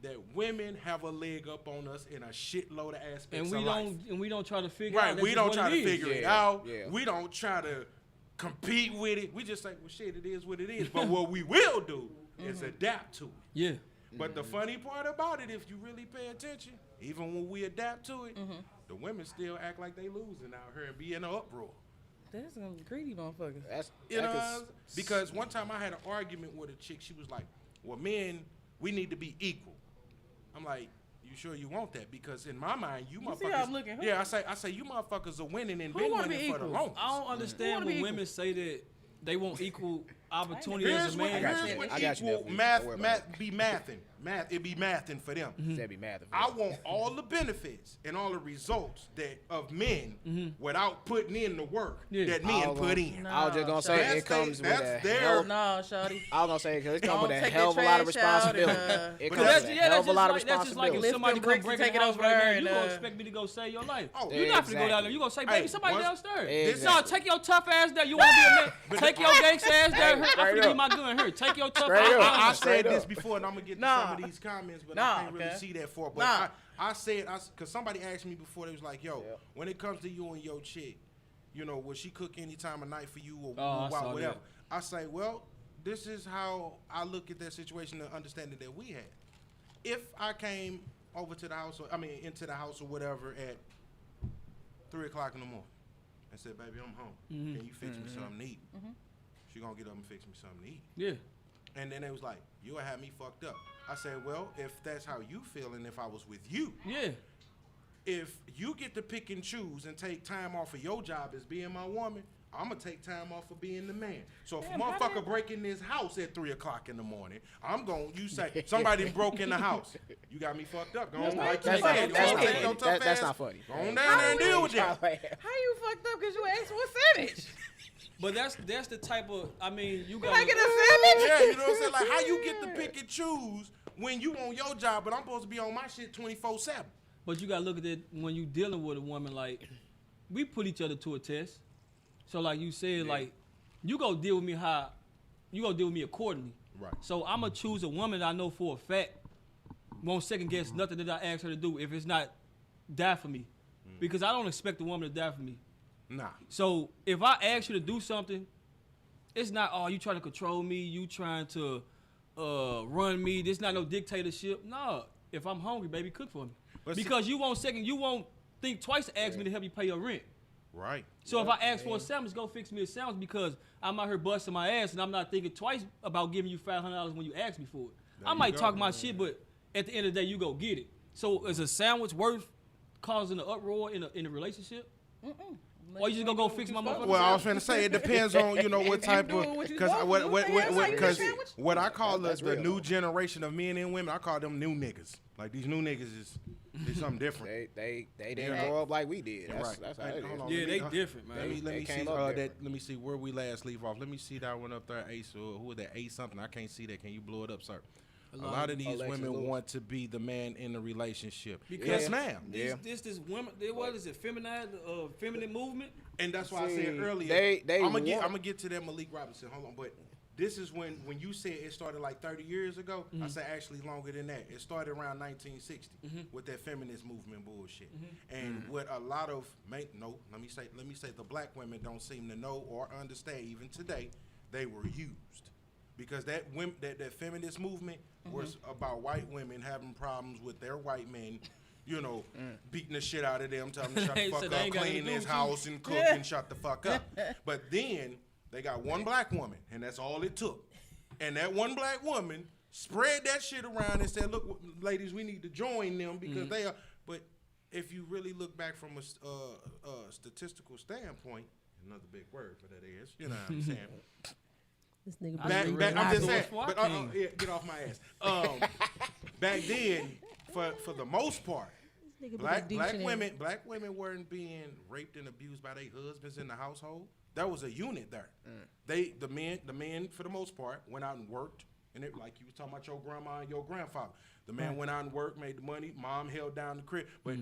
that women have a leg up on us in a shitload of aspects And of life. we don't try to figure out. Right, that's we just don't what try it to is. figure it Yeah, out. yeah. We don't try to compete with it. We just say, well, shit, it is what it is. But what we will do is adapt to it. Yeah. But the funny part about it, if you really pay attention, even when we adapt to it, the women still act like they losing out here and be in an uproar. That's some greedy motherfuckers. That's You know, that could- because one time I had an argument with a chick. She was like, well, men, we need to be equal. I'm like, you sure you want that? Because in my mind, you motherfuckers. see how I'm looking, huh? Yeah, I say you motherfuckers are winning and Who been wanna winning be for the equal? longest. I don't understand wanna when be women equal? say that they want equal opportunity Here's as a what, man. got you. here's what I got you, equal nephew. math Don't worry about be mathing. It be mathing for them. That'd be mad. I want all the benefits and all the results that of men without putting in the work Yeah. that men put in. No. I was just gonna say That's it comes with that's a their- hell. No, shorty. I was gonna say because it comes Don't with a take hell that of a lot of trash out and, responsibility. It But comes that's- with a Yeah, hell that's of a just lot of like that's just like if responsibility. somebody them come bricks break and in take the it house over right now, her you and, gonna expect me to go save your life. Oh, You're not finna go down exactly. there. You gonna say, Hey, baby, somebody once- downstairs. Exactly. No, take your tough ass there. You wanna be a man? Take your gangsta ass there. I'm straight finna give you up. my gun. Here, take your tough Straight ass up. down. I Straight said this up. before, and I'm gonna get to Nah. some of these comments, but Nah, I can't really okay. see that far. But Nah. I said, because somebody asked me before, they was like, "Yo, Yep. when it comes to you and your chick, you know, will she cook any time of night for you or I saw whatever?" that. I say, well, this is how I look at that situation, the understanding that we had. If I came over to the house, into the house or whatever at 3:00 in the morning, and said, "Baby, I'm home. Can you fix me something to eat?" She gonna get up and fix me something to eat. Yeah. And then they was like, "You'll have me fucked up." I said, "Well, if that's how you feel, and if I was with you, Yeah. if you get to pick and choose and take time off of your job as being my woman, I'm gonna take time off of being the man. So if a motherfucker break in this house at 3:00 in the morning, you say somebody broke in the house. You got me fucked up. Go on, like you That's said, not- that's go on, not take your funny. tough That's ass, not funny. Go on down there and deal with that. How you fucked up because you asked for a sandwich? But that's the type of you Can I got get a sandwich? Yeah, you know what I'm saying? Like how you get to pick and choose when you on your job, but I'm supposed to be on my shit 24/7. But you gotta look at it when you dealing with a woman. Like we put each other to a test. So like you said, like you go deal with me how you go deal with me accordingly. Right. So I'm gonna choose a woman that I know for a fact won't second guess nothing that I ask her to do if it's not die for me, because I don't expect a woman to die for me. Nah. So if I ask you to do something, it's not you trying to control me, you trying to run me. This not no dictatorship. No, if I'm hungry, baby, cook for me. But see- Because you won't think twice to ask me to help you pay your rent. Right. So if I ask for a sandwich, go fix me a sandwich because I'm out here busting my ass and I'm not thinking twice about giving you $500 when you ask me for it. I you might go. talk my shit, but at the end of the day, you go get it. So is a sandwich worth causing an uproar in a relationship? Or you just gonna go fix my motherfucker? Well, I was trying to say it depends on what type doing of what you because supposed to do, man. That's how you because get sandwich. what I call That's the real, new though. generation of men and women, I call them new niggas. Like these new niggas is something different. They didn't grow up like we did. That's how Hey, it hold is. on, Yeah, let they me- different, man. Let me They see came up that. different. Let me see where we last leave off. Let me see that one up there. Ace, who was that? Ace something. I can't see that. Can you blow it up, sir? A lot of these Alexis women Lewis. want to be the man in the relationship. Because- Yes, ma'am. Yeah. This women. What is it? Feminine movement. And that's why I See, said earlier. they I'm want- gonna get to that Malik Robinson. Hold on, but this is when you said it started like 30 years ago. I said actually longer than that. It started around 1960 with that feminist movement bullshit. And what a lot of let me say the black women don't seem to know or understand even today, they were used. Because that feminist movement was about white women having problems with their white men, beating the shit out of them, telling them to shut the They fuck said they up, ain't got clean nothing to do this with you. house and cook and shut the fuck up. But then they got one black woman, and that's all it took. And that one black woman spread that shit around and said, "Look, ladies, we need to join them because they are." But if you really look back from a statistical standpoint, another big word for that is, you know what I'm saying. This nigga I'm just saying, before I but came. yeah, get off my ass. Back then, for the most part, black women weren't being raped and abused by their husbands in the household. That was a unit there. The men for the most part went out and worked, and it like you was talking about your grandma and your grandfather. The man went out and worked, made the money. Mom held down the crib. But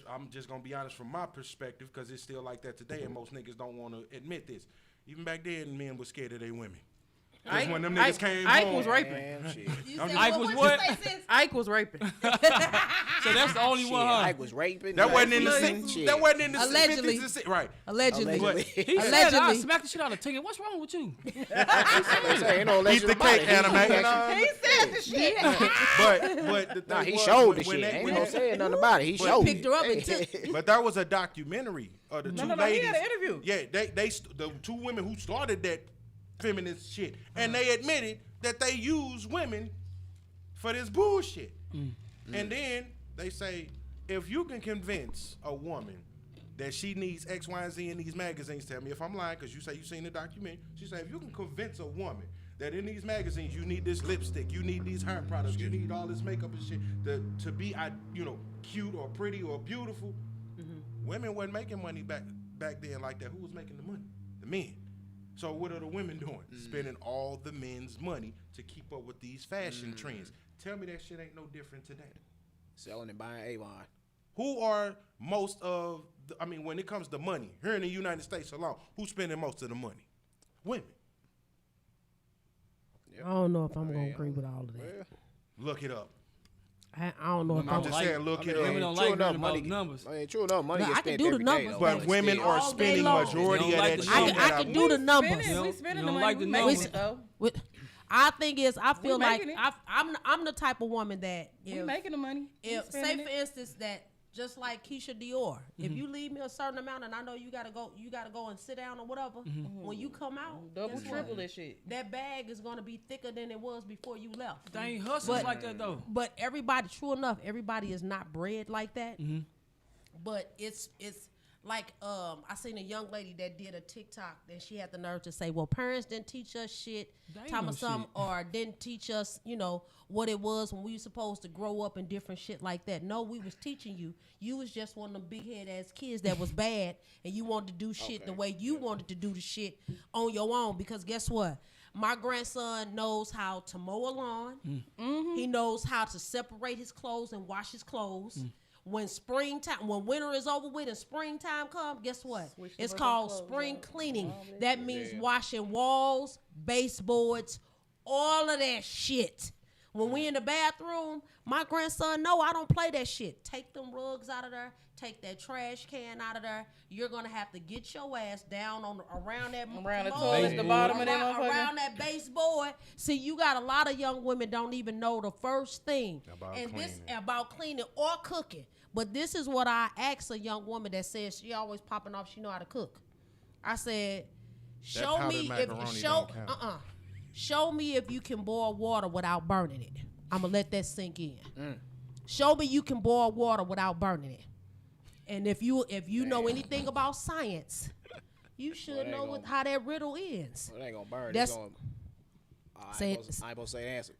I'm just gonna be honest from my perspective, because it's still like that today, and most niggas don't want to admit this. Even back then, men were scared of their women. Because when them niggas came Ike home, was raping. Man, shit. You I'm said, Ike was what? you say, sis? Ike was raping. So that's the only Shit, one. Huh? Ike was raping. that wasn't in the raping, 60s. shit. That wasn't in the Allegedly. 50s and 60s. Right. Allegedly. Allegedly. He said, Allegedly. "I smacked the shit out of Tigger. What's wrong with you?" I'm saying, ain't no Eat legend the about cake, it. anime. He said the shit. But the thing Nah, he was, showed the when shit. that- Ain't when no that- saying nothing about it. He showed picked it. her up and took. But that was a documentary of the two No, he ladies. had an interview. Yeah, the two women who started that feminist shit, and they admitted that they use women for this bullshit. And then they say, if you can convince a woman that she needs X, Y, and Z in these magazines, tell me if I'm lying, because you say you seen the documentary. She said, if you can convince a woman that in these magazines you need this lipstick, you need these hair products, you need all this makeup and shit to be, cute or pretty or beautiful. Women wasn't making money back then like that. Who was making the money? The men. So what are the women doing? Spending all the men's money to keep up with these fashion trends. Tell me that shit ain't no different today. Selling and buying Avon. Who are most of, when it comes to money, here in the United States alone, who's spending most of the money? Women. I don't know if I'm gonna agree with all of that. Look it up. I don't know if I'm I'm. just saying, look it Women up. don't True like enough, learning money about numbers. I mean, true enough, money No, gets I can spent do the every day, numbers, though. But But women still. are all day spending long. majority They of don't that like shit. the I that can do the numbers. We spending You the don't money. like the We making numbers. it though. With, I think is I feel like making it. I'm the type of woman that We if, making the money. We if say spending for it. instance that just like Keisha Dior, if you leave me a certain amount and I know you gotta go and sit down or whatever, when you come out, Double, guess what? triple that shit. That bag is gonna be thicker than it was before you left. They ain't hustling But- like that though. But everybody, true enough, everybody is not bred like that. But it's like I seen a young lady that did a TikTok and she had the nerve to say, "Well, parents didn't teach us shit, They ain't time no or something, shit. or didn't teach us, what it was when we were supposed to grow up and different shit like that." No, we was teaching you. You was just one of them big head ass kids that was bad, and you wanted to do shit the way you wanted to do the shit on your own. Because guess what? My grandson knows how to mow a lawn. He knows how to separate his clothes and wash his clothes. When winter is over with and springtime comes, guess what? Switch the It's fucking called clothes spring out. cleaning. All that That means washing walls, baseboards, all of that shit. When we in the bathroom, my grandson, no, I don't play that shit. Take them rugs out of there. Take that trash can out of there. You're gonna have to get your ass down around that Around the commode, toilet, the bottom of that motherfucker. around that baseboard. See, you got a lot of young women don't even know the first thing About and this cleaning. about cleaning or cooking. But this is what I asked a young woman that says she always popping off. She know how to cook. I said, show powdered me macaroni if don't count. show me if you can boil water without burning it. I'm gonna let that sink in. Show me you can boil water without burning it. And if you know anything about science, you should know how that riddle ends. Well, it ain't gonna burn. That's- It's gonna, I Say ain't it. supposed to say the answer.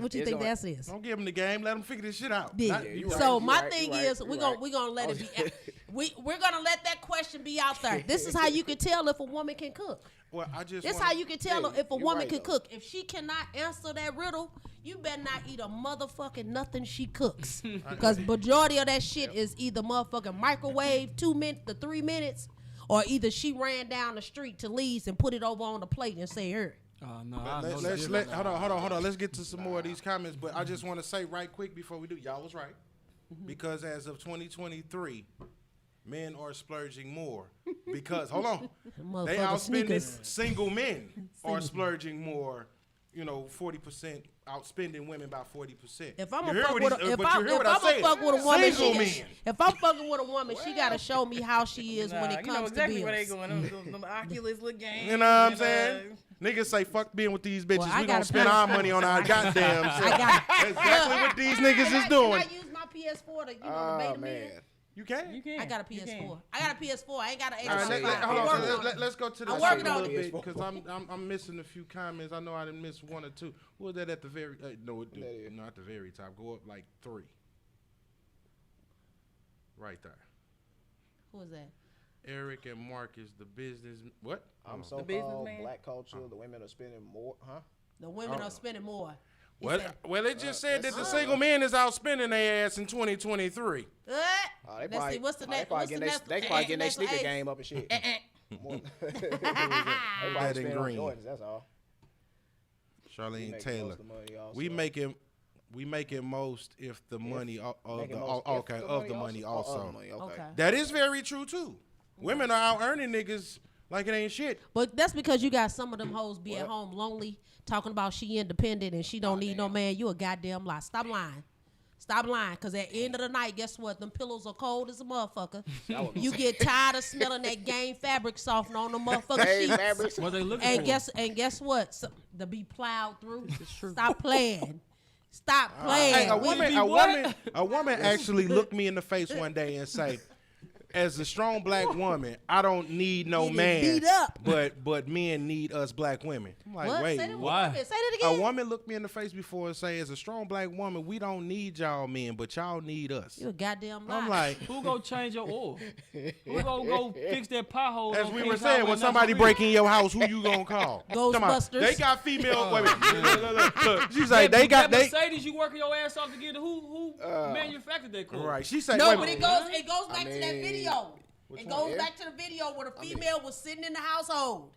What you think the answer is? Don't give them the game. Let them figure this shit out. Yeah. Not- you right, So you my right, thing you right, is, you we're right. gonna let it be. We're gonna let that question be out there. This is how you can tell if a woman can cook. Well, I just. This wanna- how you can tell Yeah, if a you're woman right, can though. cook. If she cannot answer that riddle, you better not eat a motherfucking nothing she cooks. Because majority of that shit is either motherfucking microwave 2 minutes to 3 minutes, or either she ran down the street to Lee's and put it over on the plate and say her. No, I know Let's that. hold on. Let's get to some more of these comments. But I just want to say right quick before we do, y'all was right, because as of 2023, men are splurging more. Because hold on, they Motherfucking outspending sneakers. single men are splurging more. 40% outspending women by 40%. If I'm You a hear fuck what with he's- a, if but you I'm hear what I a said. fuck with a woman, Single she, men. if I'm fucking with a woman, she gotta show me how she is when it you know comes exactly to where they bills. going. Them Oculus look games. You know what I'm and, saying? Niggas say fuck being with these bitches. Well, I we got gonna a spend our PS4. money on our goddamn self. I got That's exactly what these niggas is doing. Can I use my PS4 to the Oh beta man. man? You can. You can. I got a You can. PS4. I got a PS4. I ain't got an All right, Xbox. hold on. I'm working on it. Let's go to the I'm second working a on little it. bit because I'm missing a few comments. I know I didn't miss one or two. Who was that at the very? No, not at the very top. Go up like 3. Right there. Who is that? Eric and Marcus, the business. What? I'm The so-called businessman? black culture. The women are spending more, huh? The women are spending more. He Well, said, well, it just said that the single men is outspending their ass in 2023. Oh, they Let's probably, see. What's the they next? probably What's the getting next? they probably getting their next sneaker one? game up and shit. More- they That probably in spending on green. Jordans, that's all. They Charlene make Taylor. most of the money also. We making most if the money of Making the most okay if of the money Oh, of also. the money, okay. Okay. That is very true too. Women are out earning niggas like it ain't shit. But that's because you got some of them hoes be at home lonely, talking about she independent and she don't need no man. You a goddamn lie. Stop lying. Stop lying. Because at the end of the night, guess what? Them pillows are cold as a motherfucker. You get tired of smelling that game fabric softener on the motherfucking Hey, sheets. fabrics. What they looking And for? guess what? To be plowed through. Stop playing. Stop playing. Hey, We- a woman actually looked me in the face one day and say, as a strong black woman, I don't need no Getting man, beat up. but men need us black women. I'm like, What? wait, Say that why? again. Say that a again. woman looked me in the face before and say, as a strong black woman, we don't need y'all men, but y'all need us. You a goddamn lie. I'm like, Who gonna change your oil? Who gonna go fix that pothole? as on we King's were saying, Highway when somebody number break in your house, who you gonna call? Come on. Ghostbusters. They got female. Wait, look. She's three? like, they got that they. Mercedes you working your ass off to get. Who manufactured that car? Right. She said, No, wait, but wait, it goes back to that mean, video. It goes one? back to the video where the female was sitting in the household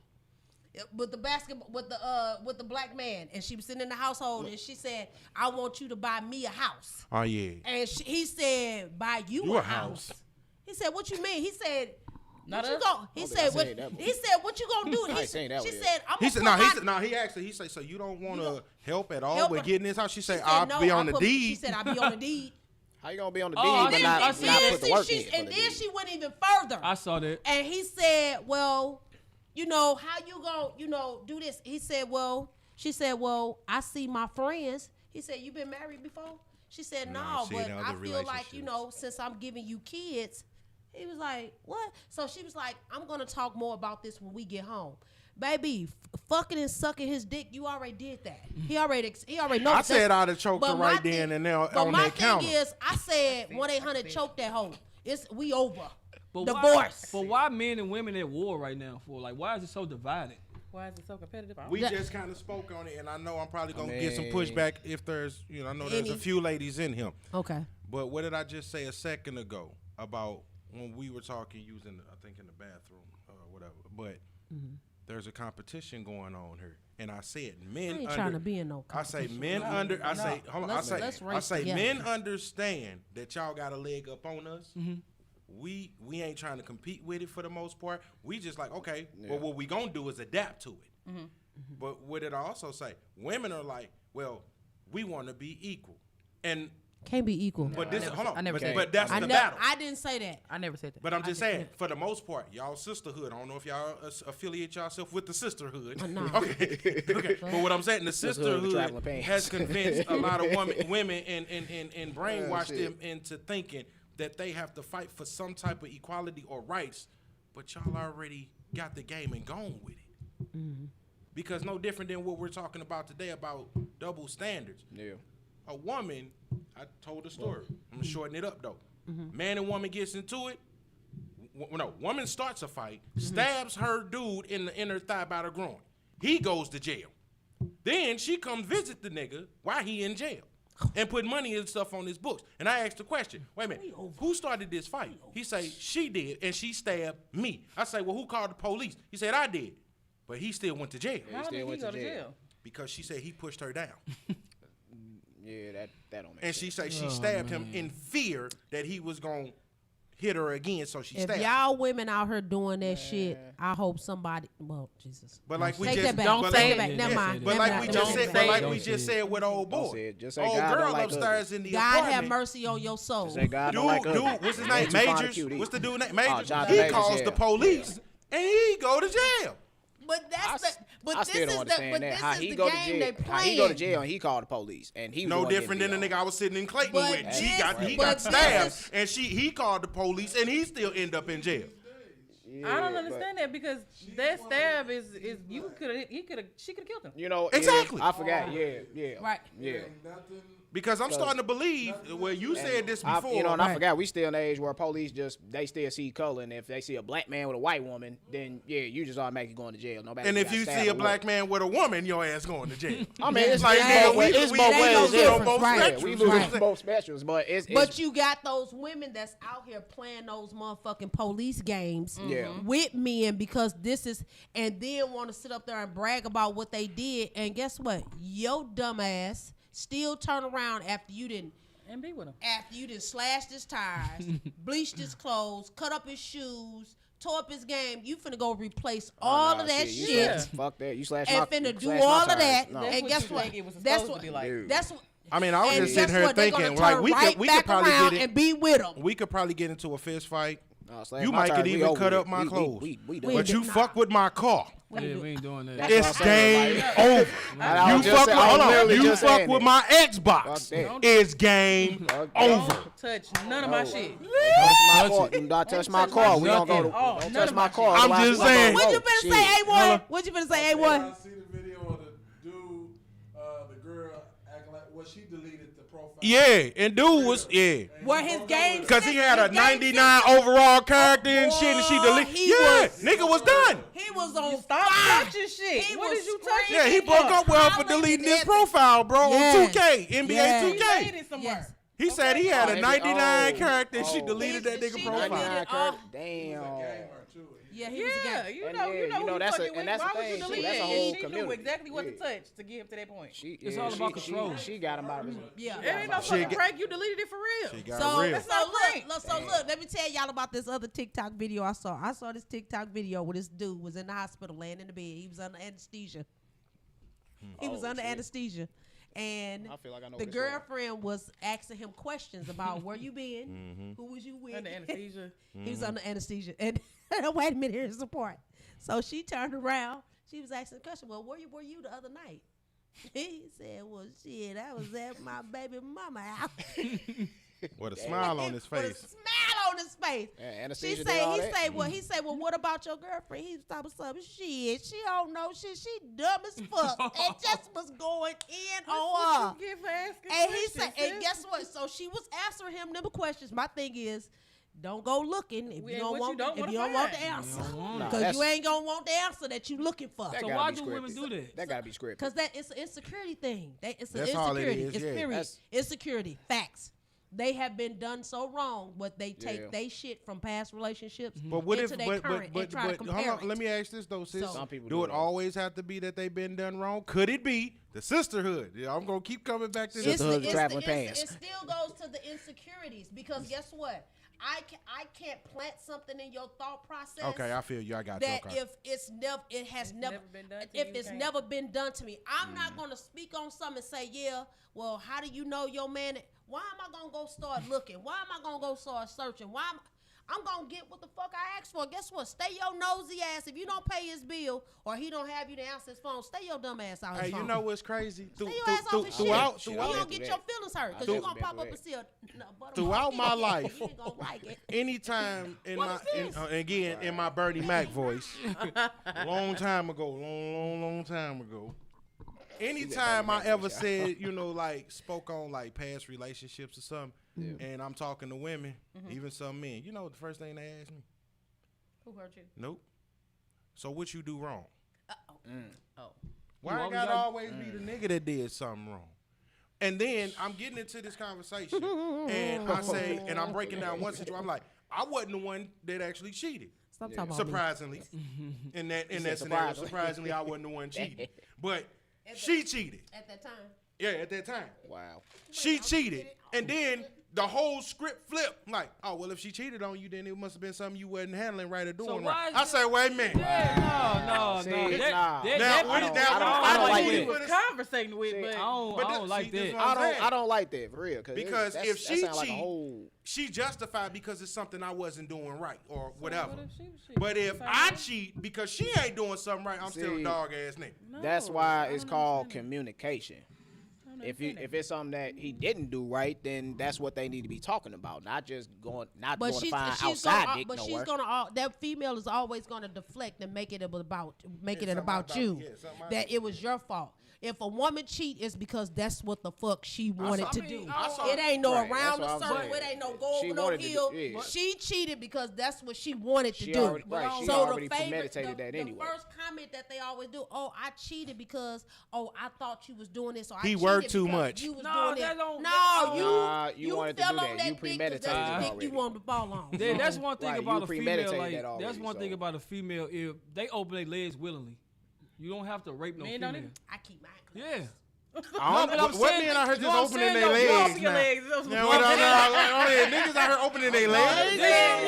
with the basketball with the black man, and she was sitting in the household, and she said, "I want you to buy me a house." Oh yeah. And he said, "Buy you a house." He said, "What you mean?" He said, Not "What you us? go?" He I said, seen "What?" that one. He said, "What you gonna do?" I ain't seen that She one yet. said, "I'm He said, gonna no, put he said, no, he actually, he said, so you don't want to help at all help with her. getting this house? She She said, said, I'll "No, be I'll on the put-" deed. She said, "I'll be on the deed." How you gonna be on the Oh, deed I but didn't- not, I not seen then put the work she, in? for and the then deed? she went even further. I saw that. And he said, "Well, you know, how you gonna, do this?" He said, "Well," she said, "Well, I see my friends." He said, "You been married before?" She said, No, "No, I've seen but other I feel like, relationships. since I'm giving you kids." He was like, "What?" So she was like, "I'm gonna talk more about this when we get home." Baby, fucking and sucking his dick, you already did that. He already knows. I said I'd have choked her But my right then and there but on my that thing counter. is, I said 1-800 choke that hoe. We over. But Divorce. But why men and women at war right now for? Like, why is it so divided? Why is it so competitive? We Yeah. just kind of spoke on it, and I know I'm probably going to get some mean- pushback if there's, I know there's a Any- few ladies in here. Okay. But what did I just say a second ago about when we were talking using, I think, in the bathroom or whatever? But there's a competition going on here. And I said men I ain't trying to be in no I say competition. men under I say hold on Let's I race say together. men understand that y'all got a leg up on us. We ain't trying to compete with it for the most part. We just like, okay, well what we gonna do is adapt to it. But what did I also say? Women are like, well, we want to be equal. And Can't be equal. but this hold on. I never but, said but that's I the never. battle. I didn't say that. I never said that. But I'm just saying, for the most part, y'all sisterhood. I don't know if y'all affiliate yourself with the sisterhood. No. Okay. But what I'm saying, the Sisterhood with sisterhood traveling pants. has convinced a lot of women and brainwashed them into thinking that they have to fight for some type of equality or rights, but y'all already got the game and gone with it. Because no different than what we're talking about today about double standards. Yeah. A woman, I told the story. I'm gonna shorten it up though. Man and woman gets into it. Woman starts a fight, stabs her dude in the inner thigh by the groin. He goes to jail. Then she comes visit the nigga while he in jail and put money and stuff on his books. And I asked the question, wait a minute, who started this fight? He say, she did, and she stabbed me. I say, well, who called the police? He said, I did. But he still went to jail. How did he go to jail? Because she said he pushed her down. Yeah, that don't make And sense. she said she stabbed him in fear that he was going to hit her again, so she If stabbed him. y'all women out here doing that shit, I hope somebody. Well, Jesus. But like we Take just that back. don't but say like- it back. Never mind. But like we just said, but like Don't we say just it. said with old Don't boy, say it. Just say old God don't girl like upstairs in the God have apartment. mercy on your soul. Say God Dude, don't like dude, ugly. what's his Ain't name? too fond of Majors. cuties. What's the dude name? Majors. Jonathan He Majors, calls yeah. the police and he go to jail. But that's the. But I this still is don't the. understand But that. this How is he the go to game they jail? How he go to playing. jail and he called the police and he was No the one getting different than the beat nigga I was sitting in Clayton But with. this- He but got stabbed this- and he called the police and he still end up in jail. off. I don't Yeah, understand that because that stab is she could have killed him. but, you know, Exactly. Yeah, I forgot. Yeah. Right. Yeah. Because I'm starting to believe, well, you said this before. And I Right. forgot we still in the age where police they still see color, and if they see a black man with a white woman, then yeah, you just automatically going to jail. Nobody. and if got you stabbed see a or black what. man with a woman, your ass going to jail. I mean, it's Like, like nigga, it's we- both we- ways. we Yeah, on both Right. spectrums, we you know what I'm lose saying? both specials, but it's But you got those women that's out here playing those motherfucking police games Yeah. with men because this is, and then want to sit up there and brag about what they did. And guess what? Your dumb ass still turn around after you didn't slashed his tires, bleached his clothes, cut up his shoes, tore up his game. You finna go replace all of that you shit. slash- Fuck that. You slash And my finna you do slash my all of tires. that. No. That's And what guess you what? think it was That's supposed what. to be like. Dude. That's what. I mean, I was And just sitting guess here what? They thinking, gonna like, turn we right could back probably around get and it. be with them. We could probably get into a fist fight. No, slash You my might tires, could we even over cut it. up my We clothes. done But it. you fuck with my car. Yeah, we ain't doing that. That's It's what I'm saying, game like- over. I You was just fuck saying- with, I was hold on. literally You just fuck saying with that. my Xbox. Fuck that. It's game Fuck that. over. Don't touch none of my shit. Touch my car. Do not touch my car. We don't go to. Oh, Don't none touch of my my car. I'm otherwise just we gonna saying. go What you vote. finna Shit. say, A1? What you finna say, I A1? see the video of the dude, the girl acting like, well, she deleted the profile. Yeah, and dude was, yeah. Where his game? Because he had a his game 99 overall character and shit, and she Boy, deleted. he Yeah, was- nigga was done. He was on Stop fire. touching shit. He What was did you touch? screaming. Yeah, he broke up with her for deleting his profile, bro, Yes. on 2K, NBA Yes. He made 2K. it somewhere. Yes. He said he had a Oh, 99 character and she oh. deleted that nigga She profile. deleted 99 all- character. Damn. Yeah, he was a Yeah, guy. you And know, yeah, you know you know, who that's you a- fucking and with. that's the Why would thing, you too. delete That's a that? whole And she knew community. exactly what to Yeah. touch to get him to that point. It's all about control. She got him out of his. Yeah. It ain't no She fucking got- prank. You deleted it for real. She got So, real. look, let me tell y'all about this other TikTok video I saw. I saw this TikTok video where this dude was in the hospital laying in the bed. He was under anesthesia. He was under anesthesia. And I feel like I know the what this is. girlfriend was asking him questions about where you been, who was you with. Under anesthesia. He was under anesthesia. And wait a minute, here's the part. So she turned around. She was asking the question, well, where you the other night? He said, well, shit, I was at my baby mama house. With a smile on his With a face. smile on his face. Yeah, She anesthesia did say, all he that? say, well, what about your girlfriend? He was talking something. Shit, she don't know shit. She dumb as fuck. And just was going in on her. You get for asking And he said, questions, and sis. guess what? So she was answering him them questions. My thing is, don't go looking if you And don't what you want don't if wanna you don't want the find. answer. Nah, Because that's- you ain't gonna want the answer that you looking for. That So gotta why be do women scripted. do that? That gotta be scripted. Because that it's an insecurity thing. It's an That's all it insecurity. is, It's yeah. period. That's- Insecurity. Facts. They have been done so wrong, but they take Yeah. they shit from past relationships But what into if, their current and try to hold compare on, it. let me ask this though, sis. So- Some people do do it that. always have to be that they've been done wrong? Could it be the sisterhood? Yeah, I'm gonna keep coming back to this. Sisterhood. traveling pants. It still goes to the insecurities because guess what? I can't plant something in your thought process. Okay, I feel you. I got you. That Okay. if it's never never been done to if you, it's can't. never been done to me, I'm not gonna speak on something and say, yeah, well, how do you know your man? Why am I gonna go start looking? Why am I gonna go start searching? I'm gonna get what the fuck I asked for. Guess what? Stay your nosy ass. If you don't pay his bill or he don't have you to answer his phone, stay your dumb ass out his phone. You know what's crazy? Stay your ass off his shit. Throughout, You don't get your feelings hurt because you gonna pop up and see a throughout my life, you ain't gonna like it. anytime in in my Bernie Mac voice, long time ago. Anytime I ever said, like spoke on like past relationships or something, and I'm talking to women, even some men, the first thing they ask me? Who hurt you? Nope. So what you do wrong? Oh. Why I gotta always be the nigga that did something wrong? And then I'm getting into this conversation, and I say, and I'm breaking down one situation. I'm like, I wasn't the one that actually cheated. Stop talking about surprisingly, in that scenario, surprisingly, I wasn't the one cheating, but she cheated. At that time. Yeah, at that time. Wow. She cheated, and then the whole script flipped. Like, oh well, if she cheated on you, then it must have been something you wasn't handling right or doing right. I say, wait a minute. No. I don't like we that. was conversating with, but I don't like that. I don't like that for real. Because if she sound like a cheat, whole... she justified because it's something I wasn't doing right or whatever. what if she was cheating? But if I cheat because she ain't doing something right, I'm still a dog ass nigga. That's why it's called communication. If it's something that he didn't do right, then that's what they need to be talking about, not just going to find outside dick nowhere. But she's gonna that female is always gonna deflect and make it about you. That it was your fault. If a woman cheat, it's because that's what the fuck she wanted to do. It ain't no around the circle. It ain't no go over no hill. She cheated because that's what she wanted to do. She already premeditated that anyway. The first comment that they always do, oh, I cheated because, I thought you was doing this. Or He worked too much. You was No, doing that it. don't- No, you wanted to fell do on that. You dick 'cause premeditated that's the it dick already. you wanted to fall on. That's one thing Right, about you a female. premeditated Like, that already, that's one thing so. about a female. If they open their legs willingly, you don't have to rape no Men female. don't even- I keep mine closed. Yeah. I don't know what men out here just opening their legs now. Niggas out here opening their legs.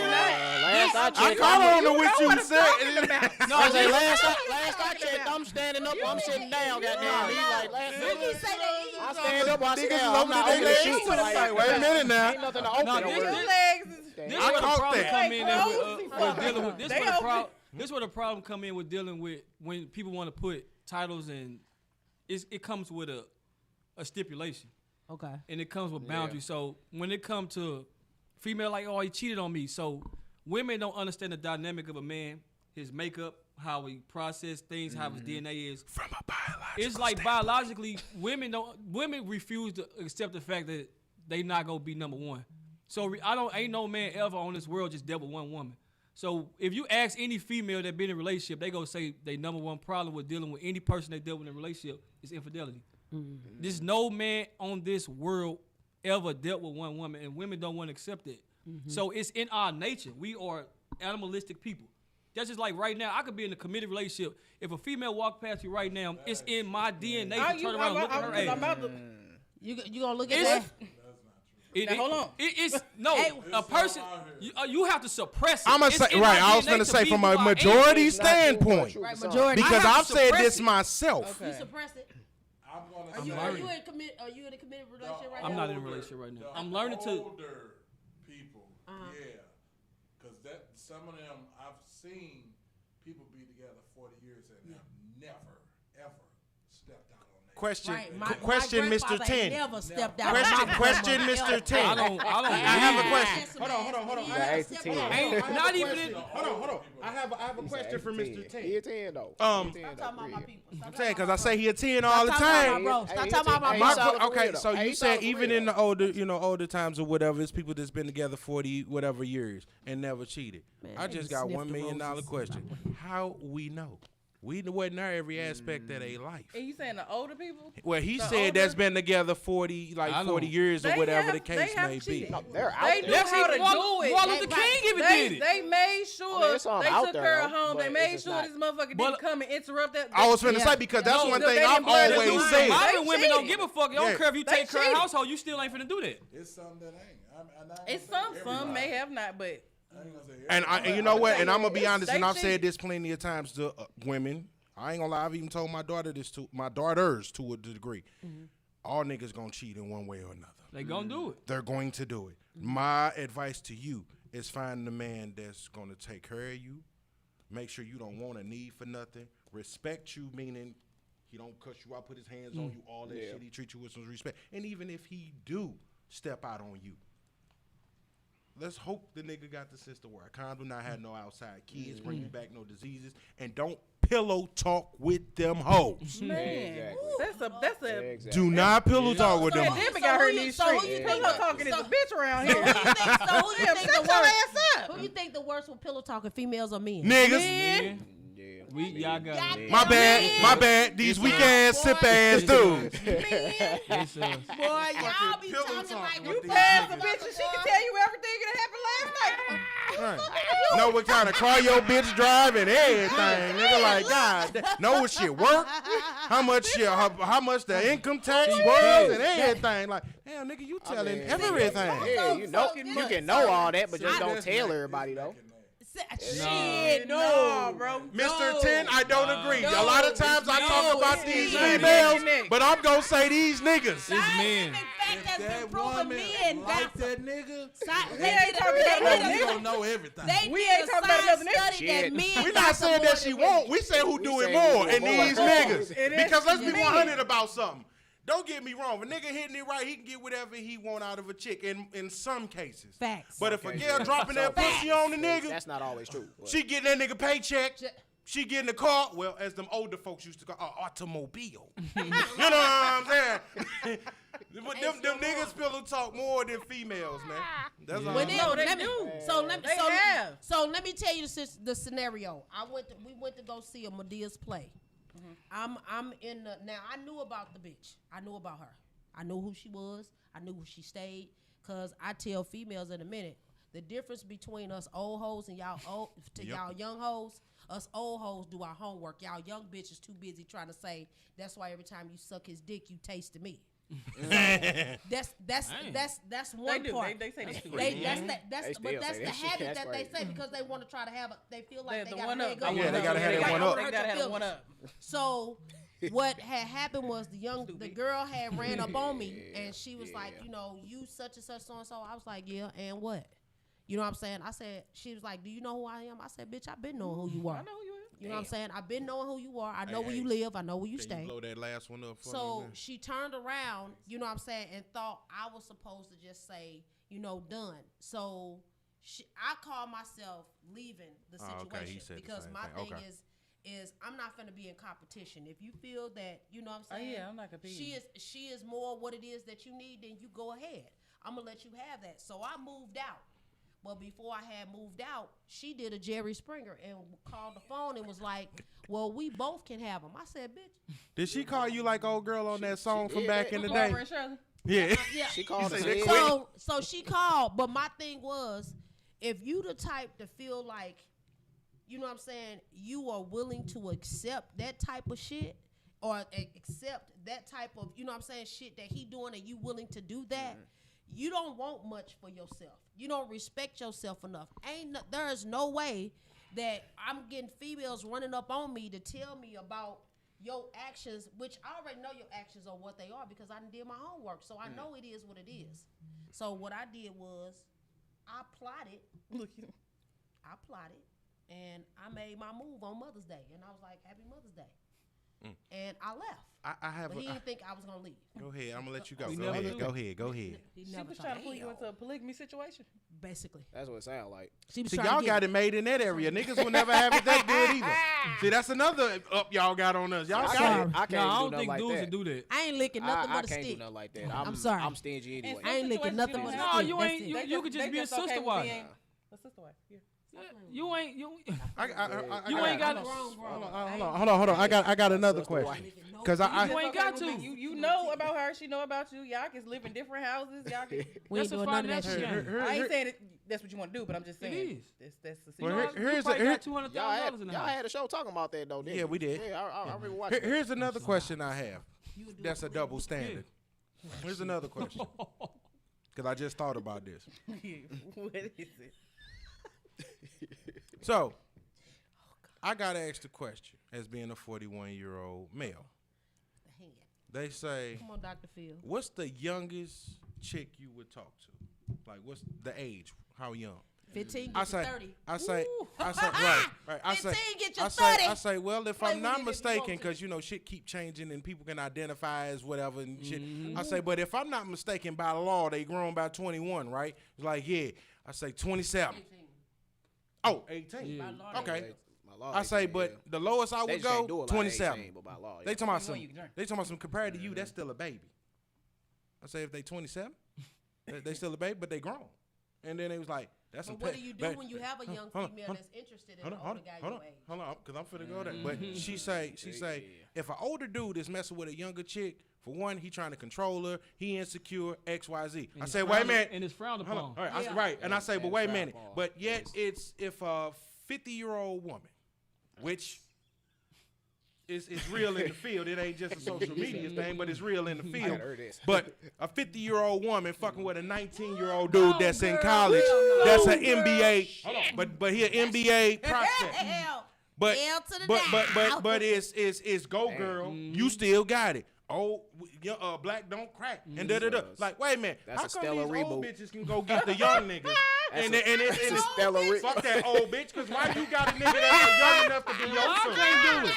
I caught on to what you said. Last I checked, I'm standing up, I'm sitting down, goddamn. Niggas say they eat. I stand up, I sit Niggas down. is I'm not opening opening their shit. legs. Like, Like, wait a minute now. Ain't nothing to open No, over this- there. legs. This I where the caught problem that. come in there Close with dealing with this. They This where the problem come in with dealing with when people want to put titles and it comes with a stipulation. Okay. And it comes with boundaries. So when it comes to female, like, oh, he cheated on me. So women don't understand the dynamic of a man, his makeup, how he process things, how his DNA is. From a biological It's like biologically, women refuse to accept the fact that they not gonna be number one. So ain't no man ever on this world just dealt with one woman. So if you ask any female that been in a relationship, they gonna say they number one problem with dealing with any person they dealt with in a relationship is infidelity. There's no man on this world ever dealt with one woman, and women don't want to accept it. So it's in our nature. We are animalistic people. That's just like right now. I could be in a committed relationship. If a female walk past you right now, it's in my DNA to turn around and look at her ass. You gonna look at that? Hold on. It's a person. You have to suppress it. I'm gonna It's say in my right. I was DNA gonna to say be from who a I am. majority It's not true, standpoint, true, Right, son. majority. because I have I've to said suppress this it. myself. You suppress it. I'm gonna Are say you learning. in a committed relationship right I'm now? not in a relationship right now. the I'm learning to. older people, yeah, because some of them I've seen people be together 40 years and have never ever stepped out on that. Question, Right. My question, Mr. grandfather 10. ain't never stepped out. Question, Mr. 10. I don't. I have a believe- question. Hold on. Yeah, 8 to 10. Ain't not even. In, Hold on. I have a question for Mr. 10. He a 10 though. Um, He a 10 Stop talking about my though, people. I'm saying because I say he a 10 all the Stop talking about time. my bro. Stop Hey, talking about my hey, bro. he's solid for Okay, real, so though. you He's said solid for even real. in the older times or whatever, it's people that's been together 40 whatever years and never cheated. I just got $1 million question. How we know? We wasn't there every aspect of their life. And you saying the older people? Well, he The said that's older- been together 40 years or They whatever have- the case they have may be. cheated. No, they're out They there. knew That's how to even Martin do it. Luther King even They, did it. they made sure there's some they out took there, her though, home. They but made it's just sure not- this motherfucker But- didn't come and interrupt that. I was finna Yeah. say because that's No, one they thing didn't I've blur the always line. said. They Modern women don't cheated. give a fuck. It don't Yeah. care if you They take care of the cheated. household. You still ain't finna do that. It's some that ain't. It's some may have not, but And you know what? And I'm gonna be honest, and They I've said cheated. this plenty of times to women. I ain't gonna lie. I've even told my daughters to a degree. All niggas gonna cheat in one way or another. They gonna do it. They're going to do it. My advice to you is finding a man that's gonna take care of you, make sure you don't want a need for nothing, respect you, meaning he don't cuss you out, put his hands on you, all that shit. He treat you with some respect. And even if he do step out on you, let's hope the nigga got the sister where condom not had no outside kids, bring you back no diseases, and don't pillow talk with them hoes. Man, Exactly. that's a Exactly. Do not pillow talk with them hoes. pandemic out here in these streets. who you Pillow think- talking is so- a bitch around So here. who you think? So who you think the Shut your worst? ass up. Who you think the worst with pillow talking, females or men? Niggas. Yeah. Yeah. Y'all got it. My bad. These weak ass, sip ass dudes. It's Boy, y'all be pillow talking talk like with you these Pass a bitch and she can tell you everything that happened last night. Right. Know what kind of car your bitch drive and everything. Nigga like, God, know what shit work, how much the income tax was and everything. Like, damn, nigga, you telling everything. Yeah, you can know all that, but just don't tell everybody though. Shit, No, bro. Mr. 10, I don't agree. A lot of times I No, talk about it's these men. females, but I'm gonna say these niggas. It's men. That's been That proven woman men. like that nigga, We ain't talking about no you nigga. don't know everything. We ain't talking about another nigga. Shit. We not saying that she won't. We say who do it more, and these niggas. And it's Because let's be men. 100 about something. Don't get me wrong. If a nigga hitting it right, he can get whatever he want out of a chick in some cases. Facts. But if a girl dropping that pussy on the nigga, That's not always true. but- she getting that nigga paycheck. She getting the car. Well, as them older folks used to call, automobile. You know what I'm saying? But them niggas pillow talk more than females, man. That's all. But then, No, they let me, do. so let me, They have. so let me tell you the scenario. We went to go see a Medea's play. I'm in the now. I knew about the bitch. I knew about her. I knew who she was. I knew where she stayed. Cause I tell females in a minute the difference between us old hoes and y'all old y'all young hoes. Us old hoes do our homework. Y'all young bitches too busy trying to say that's why every time you suck his dick you taste me. That's one They do. part. They say that. That's still but that's say the that shit. habit That's that crazy. they say because they want to try to have a. They feel like The they got one a up. leg up. Yeah, they gotta have that one up. They gotta have the one up. So what had happened was the girl had ran up on me and she was like, you know, you such and such so and so. I was like, yeah, and what? You know what I'm saying? I said, she was like, do you know who I am? I said, bitch, I've been knowing who you are. I know who you is. You know what I'm saying? I've been knowing who you are. I know where hey. you live. I know where you Can stay. you blow that last one up for me, So man? she turned around, you know what I'm saying, and thought I was supposed to just say, you know, done. So I called myself leaving the Oh, situation okay. He said the because same my thing. thing Okay. is I'm not finna be in competition. If you feel that, you know what I'm saying? yeah, I'm not competing. She is more what it is that you need, then you go ahead. I'm gonna let you have that. So I moved out. But before I had moved out, she did a Jerry Springer and called the phone and was like, well, we both can have them. I said, bitch. Did she call you like old girl on that song from did back that. in the day? Barbara and Shirley. Yeah. Yeah. She called You us. say they Yeah. So she called, but my thing was, if you the type to feel like, you know what I'm saying, you are willing to accept that type of shit or accept that type of, you know what I'm saying, shit that he doing and you willing to do that, you don't want much for yourself. You don't respect yourself enough. There is no way that I'm getting females running up on me to tell me about your actions, which I already know your actions are what they are because I did my homework. So I know it is what it is. So what I did was I plotted, and I made my move on Mother's Day. And I was like, Happy Mother's Day. And I left. I have But he a, didn't think I was going to leave. go ahead. I'm gonna let you go. We Go never ahead. do. Go ahead. Go ahead. He She never was tried trying to pull you into a polygamy situation. basically. That's what it sounds like. She was See, trying y'all to got get it made in that area. Niggas will never have it that good either. See, that's another up y'all got on us. Y'all I got it. can't, I No, can't I do don't nothing think like dudes that. would do that. I ain't licking nothing I but a can't do stick. nothing like that. I'm sorry. I'm stingy anyway. I ain't licking nothing but a No, stick. you That's ain't. it. You could just be a sister okay wife. with being a sister wife. Yeah. You ain't. You I ain't got. Hold on. I got another question. Cause I You ain't got to. You know about her. She know about you. Y'all can live in different houses. Y'all can. We ain't That's a doing none of that financial shit. game. I ain't saying that that's what you want to do, but I'm just saying. is. That's the Well, situation. here's Probably here- got $200,000 in the Y'all house. had a show talking about that though, didn't Yeah, you? we did. Yeah, I remember watching. here's another question I have. That's a double standard. Here's another question. Cause I just thought about this. What is it? So, I gotta ask the question as being a 41-year-old male. The hand. They say, Come on, Dr. Phil. what's the youngest chick you would talk to? Like, what's the age? How young? 15 I get you say, 30. right. I say, 15 get you I 30. say, well, if Play I'm with not it if you mistaken, want to. because you know shit keep changing and people can identify as whatever and shit. I say, but if I'm not mistaken, by law they grown by 21, right? It's like, yeah. I say 27. 18. Oh, 18. Yeah. Okay. My law I say, 18, but yeah. the lowest I They would just can't go, do it like 27. 18, but by law, They yeah. talking about some. 21 you can drink. They talking about some. Compared to you, that's still a baby. I say if they 27, they still a baby, but they grown. And then they was like, that's But some. what do you do when you have a young female that's interested in an older guy your age? Hold on, because I'm finna go there. But she say, if an older dude is messing with a younger chick, for one, he trying to control her, he insecure, X, Y, Z. I say, wait a minute. And it's frowned Hold on. upon. All right, Yeah. right. And I say, but wait a frowned minute. upon. But yet it's if a 50-year-old woman, which is real in the field. It ain't just a social media thing, but it's real in the field. heard this. But a 50-year-old woman fucking with a 19-year-old dude that's in college, that's an NBA. Hold on, but he an NBA prospect. Hell. But Hell to the but it's go girl. You still got it. Oh, black don't crack and da da da. Like, wait a minute. That's How a come stellar these old reboot. bitches can go get the young niggas? And it's a stellar reboot. fuck that old bitch. Cause why you got a nigga that's young enough to be your son?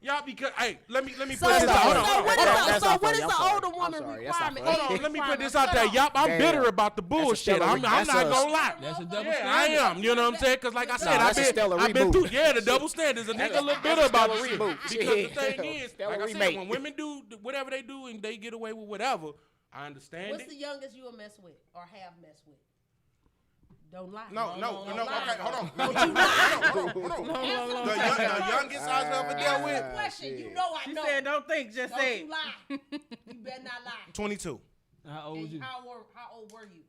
Y'all because hey, let me put this out. That's not what funny. is I'm the sorry. older I'm woman sorry. That's not requirement? funny. Hold on, let me put this out there. Yup, I'm Damn. bitter about the bullshit. stellar I'm not that's a- gonna lie. That's a double Yeah, standard. I am. You know what I'm saying? Because like I said, that's a stellar I've been through reboot. the double standards. A nigga a little that's bitter a about stellar the shit. reboot. Because the Yeah. thing is, Stellar like I said, remake. when women do whatever they do and they get away with whatever, I understand What's it. the youngest you will mess with or have messed with? Don't lie. No. Don't Okay, lie. hold on. Hold on. The youngest I've ever dealt with, Question. You know I She know. said, "Don't think, just Don't say." you lie. You better not lie. 22. How old And you? how old were you?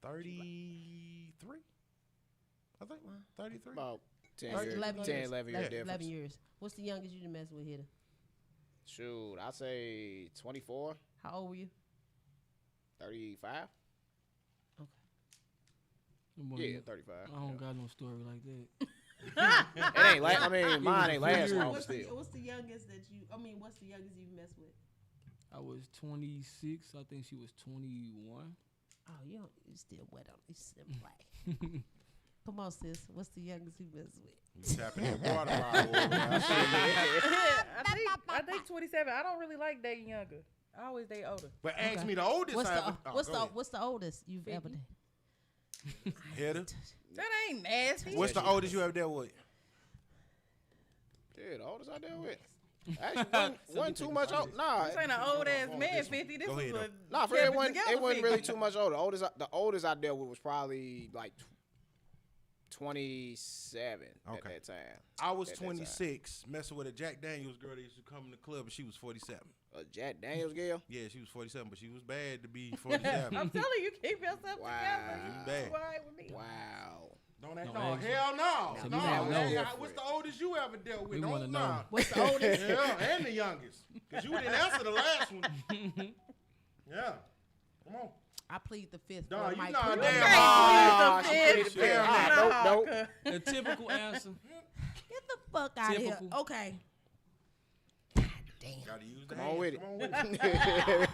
33? I think 33. About 10 Like years. 11 10, years. 11 years difference. 11 years. What's the youngest you done messed with, Hitter? Shoot, I'd say 24, How old were you? 35. Boy, Yeah, 35. I don't got no story like that. It ain't like, I mean, mine ain't last long, but What's the, still. what's the youngest that you? I mean, what's the youngest you've messed with? I was 26. I think she was 21. Oh, you still wet on. You still black. Come on, sis. What's the youngest you messed with? Tapping that water bottle. I think 27. I don't really like dating younger. I always date older. But ask me the oldest What's I ever. the what's the oldest you've ever dated? Hitter. That ain't nasty. What's the oldest you ever dealt with? Yeah, the oldest I dealt with. Actually, wasn't too much old. Nah, This ain't an old ass man, 50. This Go is ahead, a nah, for kept it wasn't together 50. really too much older. The oldest I dealt with was probably like 27 Okay. at that time. I was At that time. 26, messing with a Jack Daniels girl that used to come in the club, and she was 47. A Jack Daniels girl. Yeah, she was 47, but she was bad to be 47. I'm telling you, keep yourself Wow. together. You bad. You all right with me? Wow. Don't ask. Don't No, ask. hell no. So No, we wanna know. hey, what's the oldest you ever dealt with? We Don't wanna know. nah. What's the oldest? Yeah, and the youngest. Because you didn't answer the last one. Yeah. Come on. I plead the fifth. Dog, you Mike know Cruz. damn. Ah, she Fifth. did it fair. Damn. Ah, nope. The typical answer. Get the fuck out of here. Typical. Okay. God damn. Gotta use the Come on hands. with it. Come on with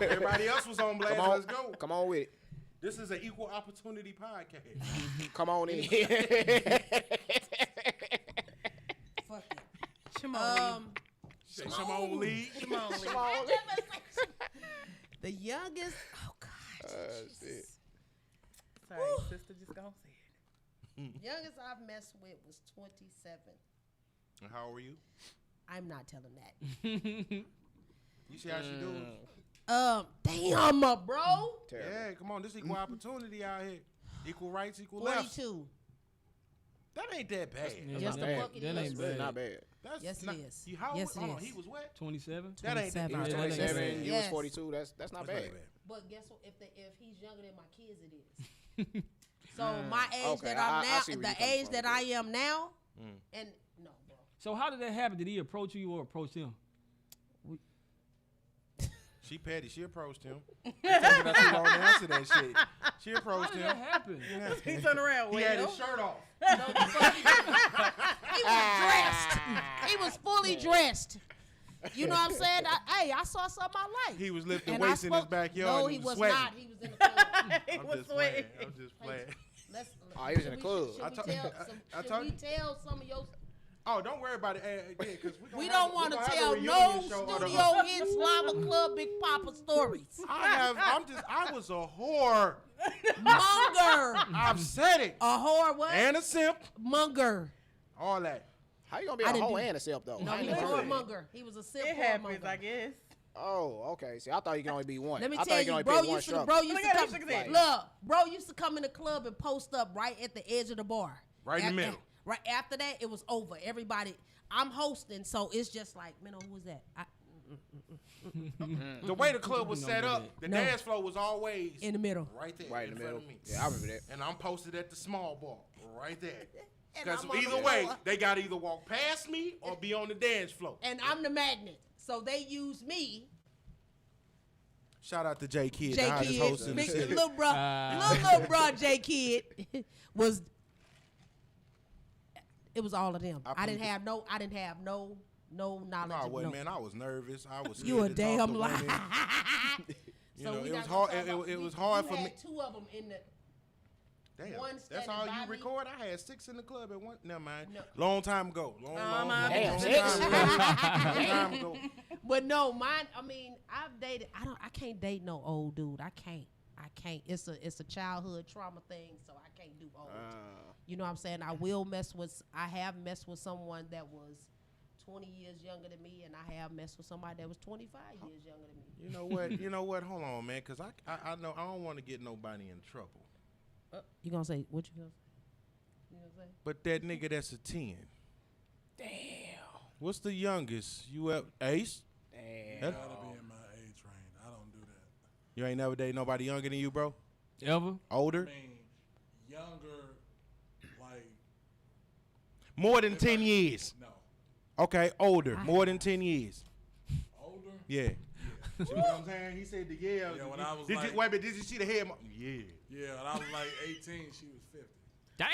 it. Everybody else was on blast. Come on, Let's go. Come on with it. This is an equal opportunity podcast. Come on in. Fuck it. Come on. Say some on lead. Come on. The youngest. Oh God. Shit. Sorry, sister, just gonna say it. Youngest I've messed with was 27. And how old were you? I'm not telling that. You see how she do? Damn, bro. Terrible. Yeah, come on. This equal opportunity out here. Equal rights, equal lefts. 42. That ain't that bad. Yeah, Yes, not the bad. fuck it That is. ain't It's bad. not bad. That's Yes, it not, is. You, how Yes, old? it Hold on, is. he was what? 27. That ain't that 27. He was Yeah, that ain't 27. bad. You Yes. was 42. That's not That's bad. not bad. But guess what? If he's younger than my kids, it is. So my age Okay, that I I'm now, see where you're the coming age from, that yeah. I am now, and no, bro. So how did that happen? Did he approach you or approach him? She petty. She approached him. It took her too long to answer that shit. She How approached did him. that happen? He turned around. He had Well, his shirt off. No, the fuck he didn't. He was dressed. He was fully dressed. You know what I'm saying? I saw something I like. He was lifting And I weights in his spoke- backyard. No, and he was sweating. not. He was in the club. he I'm was just playing. sweating. I'm just playing. Let's. Oh, he was in the club. Should we tell some of your? Oh, don't worry about it. Yeah, because We don't want to tell no studio hits, Lava Club, Big Papa stories. I was a whore. Munger. I've said it. A whore what? And a simp. Munger. All that. How you gonna be I a didn't hoe do- and a simp though? No, he was a whoremonger. He was a simp It happens, whoremonger. I guess. Oh, okay. See, I thought you can only be one. Let me I thought tell you can you, only bro be one used to struggle. come. Look at him, look at him. Look, bro used to come in the club and post up right at the edge of the bar. Right in the middle. Right after that, it was over. Everybody, I'm hosting, so it's just like, man, who was that? The way the club was set up, the No. dance floor was always In the middle. right there, Right in the front middle. of me. Yeah, I remember that. And I'm posted at the small bar, right there. And Because I'm on the either way, floor. they got to either walk past me or be on the dance floor. And I'm the magnet, so they use me. Shout out to J Kid, the J hottest host Kid, in the big city. little bro, little bro J Kid was. It was all of them. I didn't have no knowledge. No, I of wasn't, no. man. I was nervous. I was You a scared to talk damn to liar. women. You know, we it not was gonna hard. talk about- It was we hard for had me. two of them in the. Damn, one that's standing all by you me. record? I had 6 in the club at one. Never mind. No. Long time ago. Long Damn, time ago. But no, mine. I mean, I've dated. I can't date no old dude. I can't. It's a childhood trauma thing, so I can't do old. You know what I'm saying? I have messed with someone that was 20 years younger than me, and I have messed with somebody that was 25 years younger than me. You know what? You know what? Hold on, man, because I know I don't want to get nobody in trouble. You gonna say what you gonna say? You gonna say? But that nigga that's a 10. Damn. What's the youngest? You have Ace? Damn. That- Gotta be in my age range. I don't do that. You ain't never dated nobody younger than you, bro? Ever? Older? I mean, younger, like, More than 10 years. no. Okay, older. More than 10 years. Older? Yeah. See what I'm saying? He said the yeah. Yeah, when I was did like- you, wait a minute, did you see the head? Yeah. Yeah, when I was like 18, she was 50. Damn.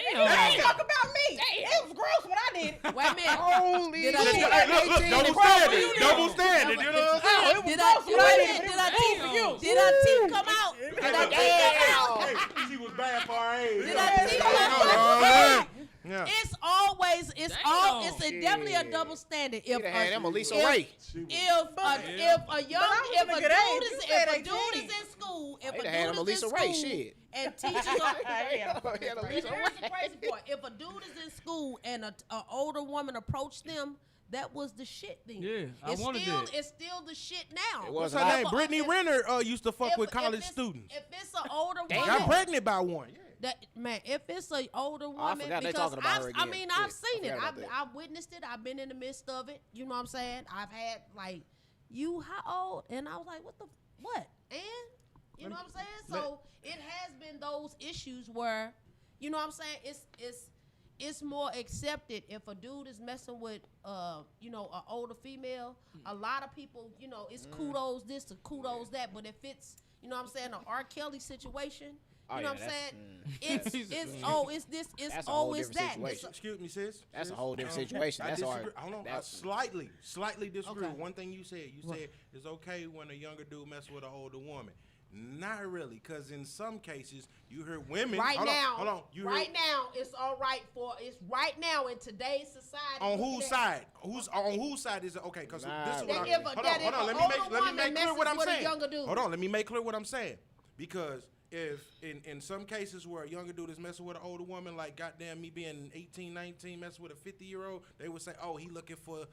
Talk about me. It was gross when I did it. Wait a minute. Holy Did I shit. cheat? Hey, look, double standard. Double standard. You know what I'm saying? It was Did I? gross when I did it. Did I teeth for you? Did our teeth come out? Did our teeth come out? Hey, she was bad for her age. Did our teeth come out? Yeah. It's always, it's Shit. definitely a double standard. If They had them Elisa if- Ray. She was, If a young I was if a a good age. dude You is said if a dude 18. is in school, if They a done had them dude is in Elisa Ray, school shit. and teachers Yeah. They had Elisa Ray. here's the crazy part. If a dude is in school and a older woman approached them, that was the shit then. Yeah, I it's wanted still, that. It's still the shit now. It What's was her not. name? Brittany Renner used to fuck with college it's- students. If it's an older Got woman, pregnant by one. Yeah. that man, if it's an older woman, I forgot they because talking about her I again. mean, Yeah, I've seen I it. forgot about that. I've witnessed it. I've been in the midst of it. You know what I'm saying? I've had like, you how old? And I was like, what? And you know what I'm saying? So it has been those issues where, you know what I'm saying? It's more accepted if a dude is messing with you know, an older female. A lot of people, you know, it's kudos this or kudos that. But if it's, you know what I'm saying, an R. Kelly situation, you know what I'm saying? It's this, That's it's a whole always different that. situation. Excuse me, sis. That's a Sis. whole different situation. I That's disagree. hard. Hold on. I That's- slightly disagree. Okay. One thing you said it's okay when a younger dude mess with an older woman. Not really, because in some cases you heard women. Right hold now, on, hold on. You right heard, now, it's all right it's right now in today's society. on looking whose at- side? On whose side is it okay? Because Nah, this is what That I, if a- hold on, that hold if on. a Let older me woman make clear what messes I'm with a saying. younger dude. Hold on, let me make clear what I'm saying. Because if in some cases where a younger dude is messing with an older woman, like goddamn me being 18, 19, messing with a 50-year-old, they would say, oh, he looking for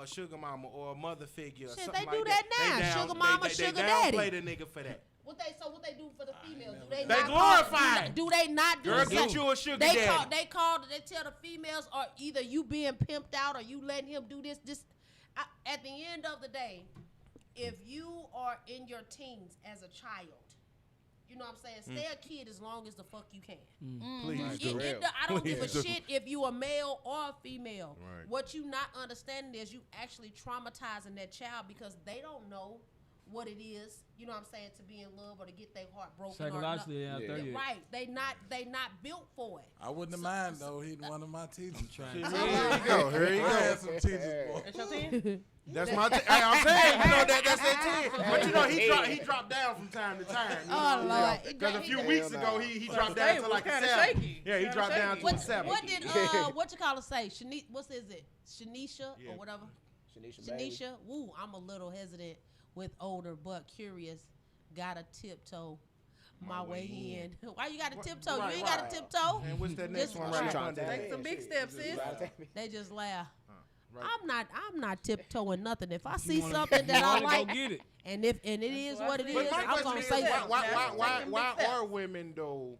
a sugar mama or a mother figure. Or Shit, something they do like that They now. down- Sugar mama, they sugar downplay daddy. the nigga for that. What they do for the females? Do They not glorify it. Do they not do Girl, the get same? you a sugar they daddy. They tell the females, or either you being pimped out or you letting him do this. At the end of the day, if you are in your teens as a child, you know what I'm saying? Stay a kid as long as the fuck you can. Please do. I don't give a Please do. shit if you a male or a female. Right. What you not understanding is you actually traumatizing that child because they don't know what it is. You know what I'm saying, to be in love or to get their heart broken. Psychologically, they're not there yet. Right. They not built for it. I wouldn't mind though. He's one of my teachers. Trying Here to- you go. Here you I go. had some teachers, boy. That's your 10? That's my. I'm saying, you know that's that 10. But you know he dropped down from time to time. Oh, Lord. Because a few weeks ago he dropped down to like a kinda 7. shaky. Yeah, he Kinda dropped down shaky. to a 7. What did what you call it say? What is it? Shanisha Yeah. or whatever. Shanisha Bailey. Shanisha. Woo, I'm a little hesitant with older but curious. Gotta tiptoe my way in. Why you gotta tiptoe? right, you ain't gotta right. tiptoe. And what's that next Just one try. right Trying under to that? Take some big steps, sis. They just laugh. right. I'm not tiptoeing nothing. If I see wanna- something that you I wanna like, go get it. and it is what what I it said. But is, my I'm question gonna is, say that. that. why Steps. are women though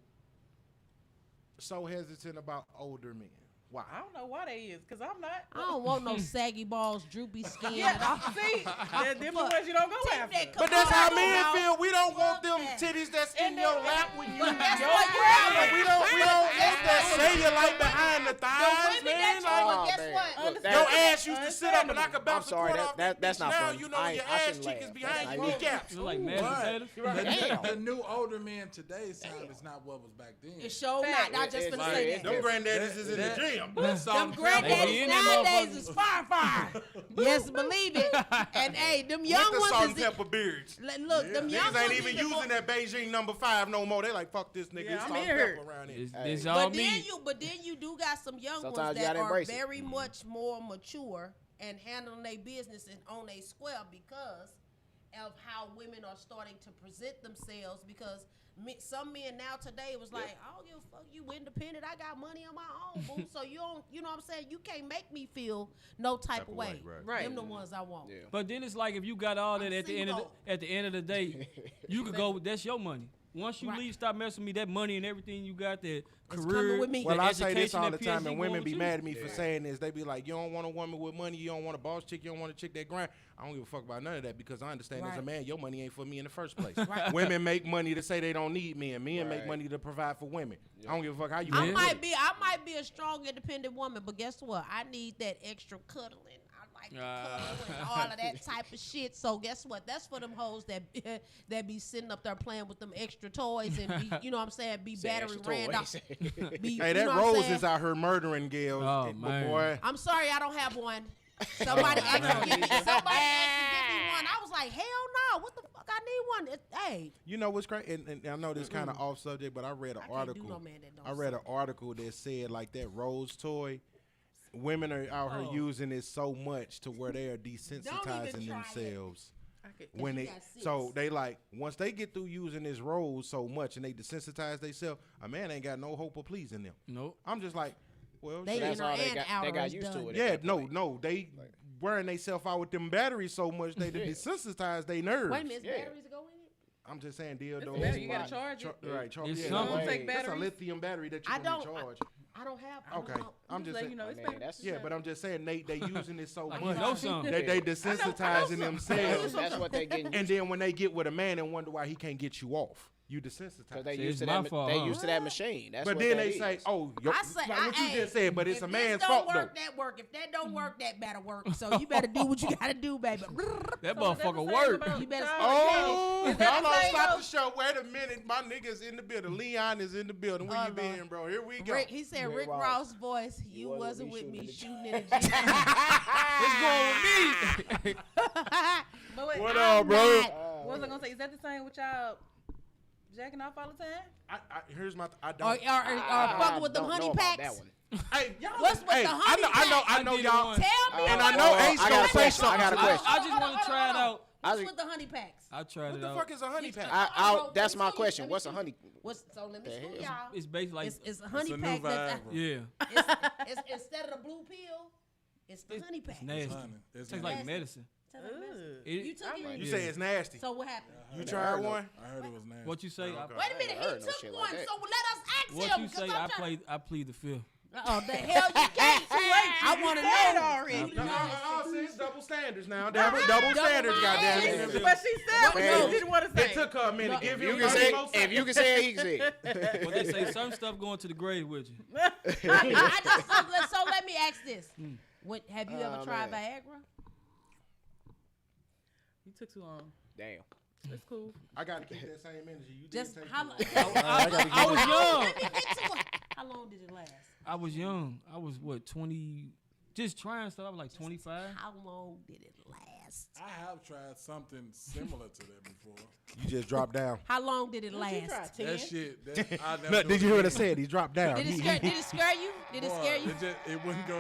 so hesitant about older men? Why? I don't know why they is, because I'm not. I don't want no saggy balls, droopy skin. Yeah, and all. see, them the ones you don't go Take after. that But that's how Come men on, feel. We don't want Fuck them that. titties that's in And your then- lap when you That's your what you grandma. have. We don't want that cellulite behind the thighs, Women man. that Like, you, guess man. what? Look, your ass used to sit up and I could I'm bounce the sorry, cord off that's bitch. not Now funny. you know I your shouldn't ass cheek laugh. is behind That's your not kneecaps. You like mashed potatoes? The new older men today's time is not what was back then. It sure not. I just It's finna say like- that. Them granddaddies is in the gym. That's Them They be granddaddies in that nowadays motherfucker. is fire. Yes, believe it. And hey, them young With the salt and ones is pepper beards. look, them young Niggas ain't ones even is using that Beijing number 5 no more. They like, fuck this nigga. Yeah, It's I'm salt and here. pepper around here. It's all But then me. you do got some young Sometimes ones you that gotta are embrace it. very much more mature and handling their business and on a square because of how women are starting to present themselves. Because some men now today was like, I don't give a fuck, you independent, I got money on my own, boo. So you don't, you know what I'm saying? You can't make me feel no type of way. Right. Them the ones I want. Yeah. But then it's like if you got all that I'm at the end of single. at the end of the day, you could go. That's your money. Once you Right. leave, stop messing with me. That money and everything you got, that coming career, with me. Well, that I say this education, all the that time, PhD and women going be with mad you. at me for saying this. They be like, you don't want a woman with money, you don't want a boss chick, you don't want a chick that grind. I don't give a fuck about none of that because I understand as a Right. man, your money ain't for me in the first place. Right. Women make money to say they don't need men. Men make Right. money to provide for women. I don't give a fuck how you I make might money. I might be a strong, independent woman, but guess what? I need that extra cuddling. I like the cuddle and all of that type of shit. So guess what? That's for them hoes that that be sitting up there playing with them extra toys and be, you know what I'm saying, be Say battery extra ran toys. off. Be, Hey, you that know what I'm Rose saying? is out here murdering girls. Oh, but man. boy. I'm sorry, I don't have one. Somebody asked to give me one. I was like, hell no, what the fuck? I need one. Hey, You know what's crazy? And I know this kind of off subject, but I read an I can't do article. no man that don't I read an suck. article that said like that Rose toy. Women are out here using it so much to where they are desensitizing try it. themselves. I could- When you they got six. so they like once they get through using this Rose so much and they desensitize themselves, a man ain't got no hope of pleasing them. Nope. I'm just like, well, They shit. That's inner all they and got. outer They got is used to done. it. at yeah, that no, point. no, they wearing themselves out with them batteries so much they desensitize their nerves. Wait a minute, Yeah. batteries go in it? I'm just saying, It's dildo. a battery, you gotta charge it. Right, charge. It's Yeah, something. no, Don't take that's a batteries. lithium battery that you I can don't. recharge. I don't have. Okay, I'm just letting saying. you know it's Man, better. that's- Yeah, but I'm just saying they using it so Like much. you know something. They desensitizing themselves, That's what they getting. and then when they get with a man and wonder why he can't get you off, you Because desensitize. they See, used it's to my that. fault, They huh? used to that machine. That's But what then that they is. say, "Oh, I say, like what you hey, just said," but it's if a this man's don't fault work, though. that work. If that don't work, that better work. So you better do what you gotta do, baby. That So is that the motherfucker same work. about You better child Oh, Is that y'all the don't same stop though? the show. Wait a minute, my nigga's in the building. Leon is in the building. Where you Lord. been, bro? Here we go. Rick, he said Rick Ross. Ross' voice. You wasn't wasn't with me shooting shooting in the gym. It's going with me. But wait, What up, bro? what was I gonna say? Is that the same with y'all jacking off all the time? Here's my. I Or don't. fucking with them Don't honey know about packs. that one. Hey, y'all. What's with hey, the honey I know I did y'all. one. Tell me. And what- I know Oh, Ace I got gonna a say question. I something. got a question. I just want to try it out. What's with the honey packs? I tried What it the out. fuck is a honey pack? That's Let my me see. question. Let me What's a see. honey? So let me The show hell? y'all. It's basically like It's a honey a new pack. That's, vibe. yeah. it's instead of the blue pill, it's the honey pack. It's nasty. Honey, it's Tastes nasty. like medicine. Tastes like medicine. It- You took it. You say it's nasty. So what happened? You tried one? I heard it was nasty. What you say? I, Wait a minute, he heard no took shit like one. that. So let us ask what him. you 'cause say? I'm trying- I plead the fifth. Oh, the hell you can't. I want to know already. See, it's double standards now. Double standards, goddamn it. But she said what Man. she didn't want to say. It took her a minute. Give You him can 30 say more if you can say it, he can say it. What they say? Some stuff going to the grave with you. I just so let me ask this: Have you ever Oh, tried man. Viagra? You took too long. Damn. It's cool. I got to keep that same energy. You Just did take how too long? long. I was young. Let me get to it. How long did it last? I was young. I was what 20, just trying stuff. I was like 25. How long did it last? I have tried something similar to that before. You just dropped down. How long did it What you try, last? 10? That shit. That, I never No, do did it you hear what I again. said? He dropped down. Did it scare you? Did it Boy, scare you? It wouldn't go.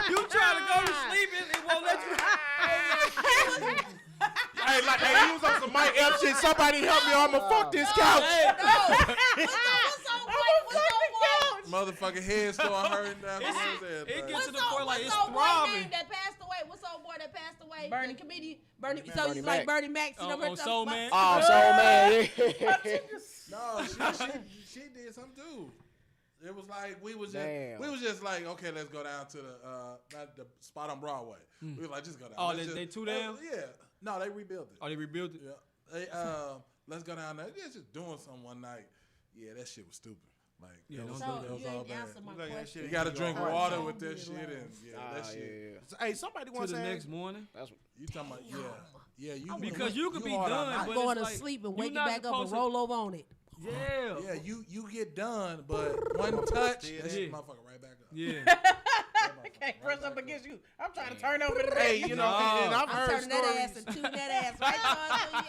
You trying to go to sleep and it won't let you. Hey, like, hey, he was on some Mike F shit. Somebody help me, or I'ma fuck this couch. Motherfucking head start hurting now. It gets to the point like it's What's old boy throbbing. name that passed away? What's old boy that passed away? Bernie. The comedian Bernie. So Bernie you like Mac. Bernie Mac? You know what I'm Soul talking Man. about? Oh, so man. No, she did something too. It was like we was just like, okay, let's go down to the spot on Broadway. We was like, just go down. Oh, Let's they too down? Yeah. No, they rebuilt it. Oh, they rebuilt it. Yeah. They let's go down there. Yeah, just doing something one night. Yeah, that shit was stupid. Like, Yeah, it was, don't do it was You all ain't bad. answered my Look at that question. shit. You gotta drink How water long with did that it shit and last? that shit. Yeah. Hey, somebody To once the said, next morning. That's You talking about yeah, you Because you could be hard on done, night. but Going it's to like, sleep and you wake not back up and supposed to- roll over on it. Yeah. Yeah, you get done, but one touch, that shit Yeah. motherfucker right back up. Yeah. I can't press up against you. I'm trying to turn over the hey, you know, and I've I'm heard turning that ass stories. and tooting that ass right on.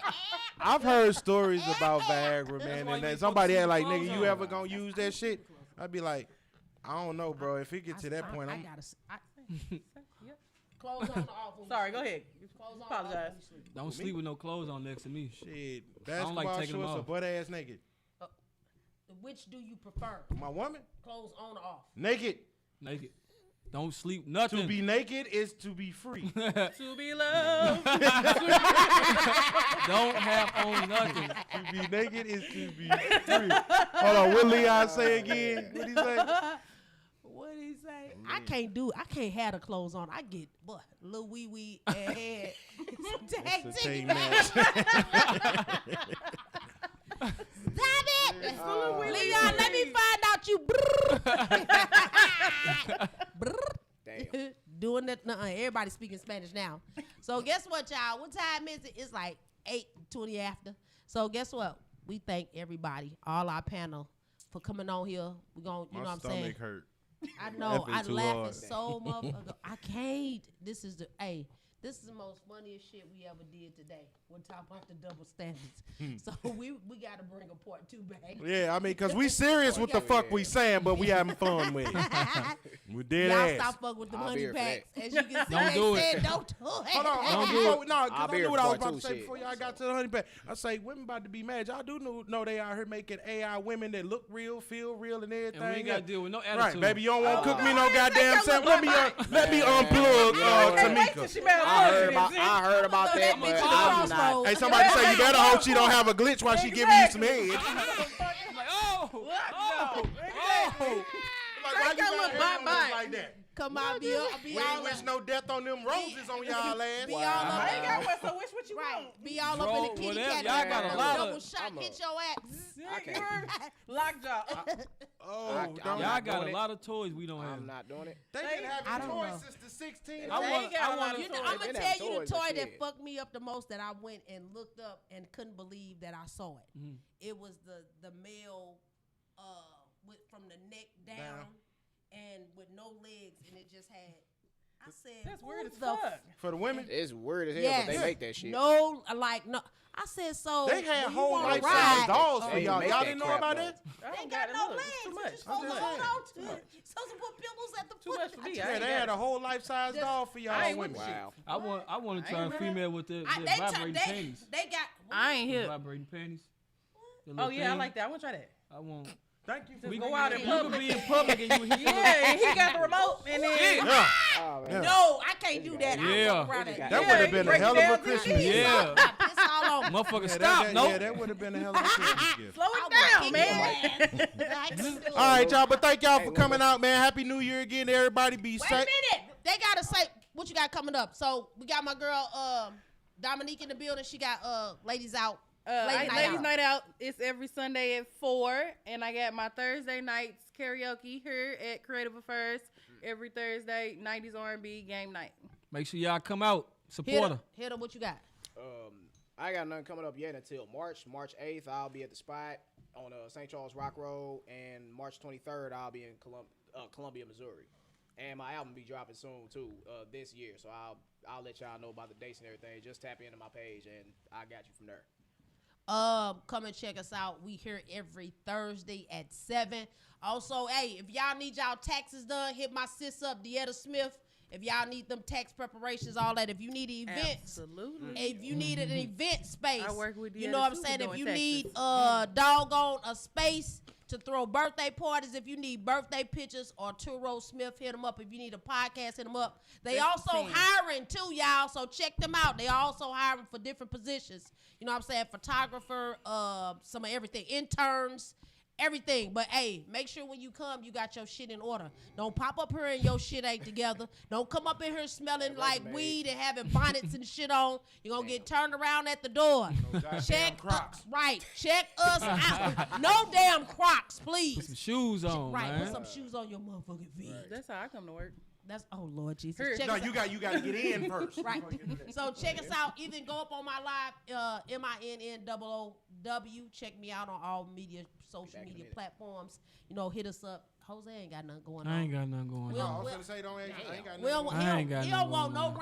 I've heard stories about Viagra, man, why and you then be somebody focusing had like, your nigga, clothes you on. ever gonna use that shit? I'd be like, I don't know, bro. If it get to that point, I I'm. gotta. Clothes on or off. when you Sorry, sleep. go ahead. Clothes on or off Apologize. when you sleep. Don't sleep with no clothes on next to me. Shit, don't like basketball taking them shorts or off. butt ass naked. Which do you prefer? My woman, Clothes on or off? naked. Naked. Don't sleep nothing. To be naked is to be free. To be loved. Don't have on nothing. To be naked is to be free. Hold on, what Leon say again? What he say? What did he say? I can't have the clothes on. I get little wee wee and head. Tag It's a team. team match. Stop it! Leon, let me find out you. damn. Doing that. Everybody speaking Spanish now. So guess what, y'all? What time is it? It's like 8:20 after. So guess what? We thank everybody, all our panel, for coming on here. We gonna, you know what My I'm saying? stomach hurt. I know. That I be too laughing hard. so motherfucker. I can't. This is the most funniest shit we ever did today. We're talking about the double standards. So we got to bring a part 2 back. Yeah, I mean, cause we serious with the fuck we saying, but we having fun with it. We dead Y'all ass. stop fucking with the I'll be honey here for packs. that. As you can see, Don't they do it. said don't do it. Hold on, Don't do before, no, I'll cause be I here knew what I was for it about too, to say shit. before y'all got to the honey pack. I say women about to be mad. Y'all do know they out here making AI women that look real, feel real, and everything. And we ain't got to deal with no attitude. Right, baby, you don't want to cook me no Take goddamn your self. little Let me unplug Can't wait till Tamika. she married I heard about that, but I'm not. Hey, somebody say you better hope she don't have a glitch while she giving you some head. I'm like, oh. Like, why you your got little hair on bye-bye. us like that? Come on, be We ain't wish no death on them roses on y'all ass. Be all I ain't up, got one, so which what you right. want? Be all Bro, up in the kitty whatever. cat. Y'all got a lot double of- shot, hit your ass. Yeah, you heard? Lockjaw. Oh, I'm don't Y'all not got doing a it. lot of toys we don't have. I'm not doing it. they been I having don't toys know. since the 16. I They want. ain't got I a lot want. of You know, toys. I'm They gonna been tell having you the toys toy and that shit. fucked me up the most that I went and looked up and couldn't believe that I saw it. Mm-hmm. It was the male with from the neck down and with no legs, and it just had. I said, That's who weird as the fuck. For the women, It's weird as hell, Yes. but they make that shit. No, like no. I said so. they had when you whole wanna life ride, size dolls for They y'all. make Y'all that didn't know crap, about though. that? I They don't got it. no Look, legs. it's too You much. just supposed to just hold saying. on to it. Supposed to put pillows at the Too foot. much for me. Yeah, I ain't they got had it. a whole life size doll for I y'all ain't women. with you. Wow. I want to try a female with the They vibrating panties. They got. I ain't here. Vibrating panties. The Oh little yeah, I thing. like that. I want to try that. I want. Thank you for We go go out out in in public. public. Be in public and you hear. Yeah, and he got the remote, and then Yeah. Oh, man. No, I can't do that. Yeah. I walk around That that. That Yeah, would have you been a break hell it of a down to Christmas the gift. Yeah. I piss all on. Motherfucker, Yeah, stop. that, No. yeah, that would have been a hell of a Christmas gift. slow I it will down, kick man. your ass. I can do it. All right, y'all, but thank y'all for coming out, man. Happy New Year again, everybody. Be Wait a safe. minute. They gotta say what you got coming up. So we got my girl Dominique in the building. She got ladies out. Ladies night out. It's every Sunday at 4, and I got my Thursday nights karaoke here at Creative Affairs every Thursday. 90s R&B game night. Make sure y'all come out. Supporter. Hit her. What you got? I got nothing coming up yet until March 8th. I'll be at the spot on St. Charles Rock Road, and March 23rd I'll be in Columbia, Missouri, and my album be dropping soon too this year. So I'll let y'all know about the dates and everything. Just tap into my page, and I got you from there. Come and check us out. We here every Thursday at 7. Also, hey, if y'all need y'all taxes done, hit my sis up, Deetta Smith. If y'all need them tax preparations, all that. If you need events, Absolutely. if you need an event space, I work with you Deetta know what I'm too saying? for If you doing need taxes. doggone a space to throw birthday parties, if you need birthday pictures, or Turo Smith, hit them up. If you need a podcast, hit them up. They That's also the thing. hiring too, y'all, so check them out. They also hiring for different positions. You know what I'm saying? Photographer, some of everything, interns, everything. But hey, make sure when you come, you got your shit in order. Don't pop up here and your shit ain't together. Don't come up in here smelling like weed and having bonnets and shit on. You're gonna get turned around at the door. Check Crocs. right. Check us out. No damn Crocs, please. Put some shoes on, Right, man. put some shoes on your motherfucking feet. That's how I come to work. That's Lord Jesus. Here. Check No, us you out. got to get in first. Right. So check us out. Either go up on my live, MINNOOW. Check me out on all social media platforms. You know, hit us up. Jose ain't got nothing going on. I ain't got nothing going Well, on. I was well- gonna say, I ain't got We don't, nothing. I ain't got he nothing don't want no going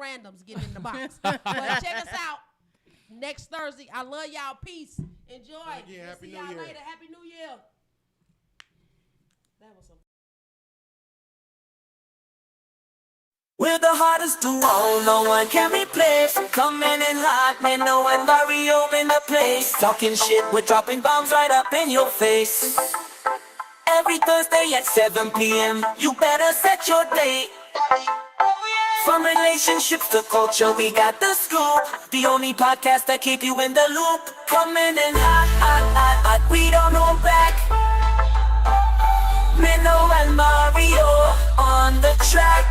randoms getting in the box. But check us out next Thursday. I love y'all. Peace. Enjoy. Again, We'll Happy see New y'all Year. later. Happy New Year. That was some. We're the hottest duo, no one can replace. Coming in hot, man, no one Mario in the place. Talking shit, we're dropping bombs right up in your face. Every Thursday at 7 p.m., you better set your date. From relationships to culture, we got the scoop. The only podcast that keep you in the loop. Coming in hot, hot, hot, hot, we don't hold back. Minnow and Mario on the track.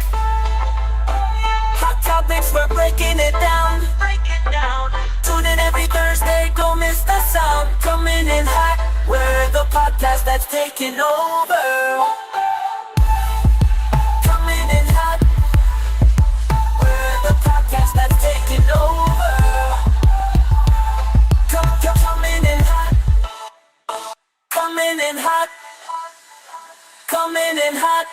Hot topics, we're breaking it down. Tune in every Thursday, don't miss the sound. Coming in hot, we're the podcast that's taking over. Coming in hot, we're the podcast that's taking over. Coming in hot, coming in hot, coming in hot.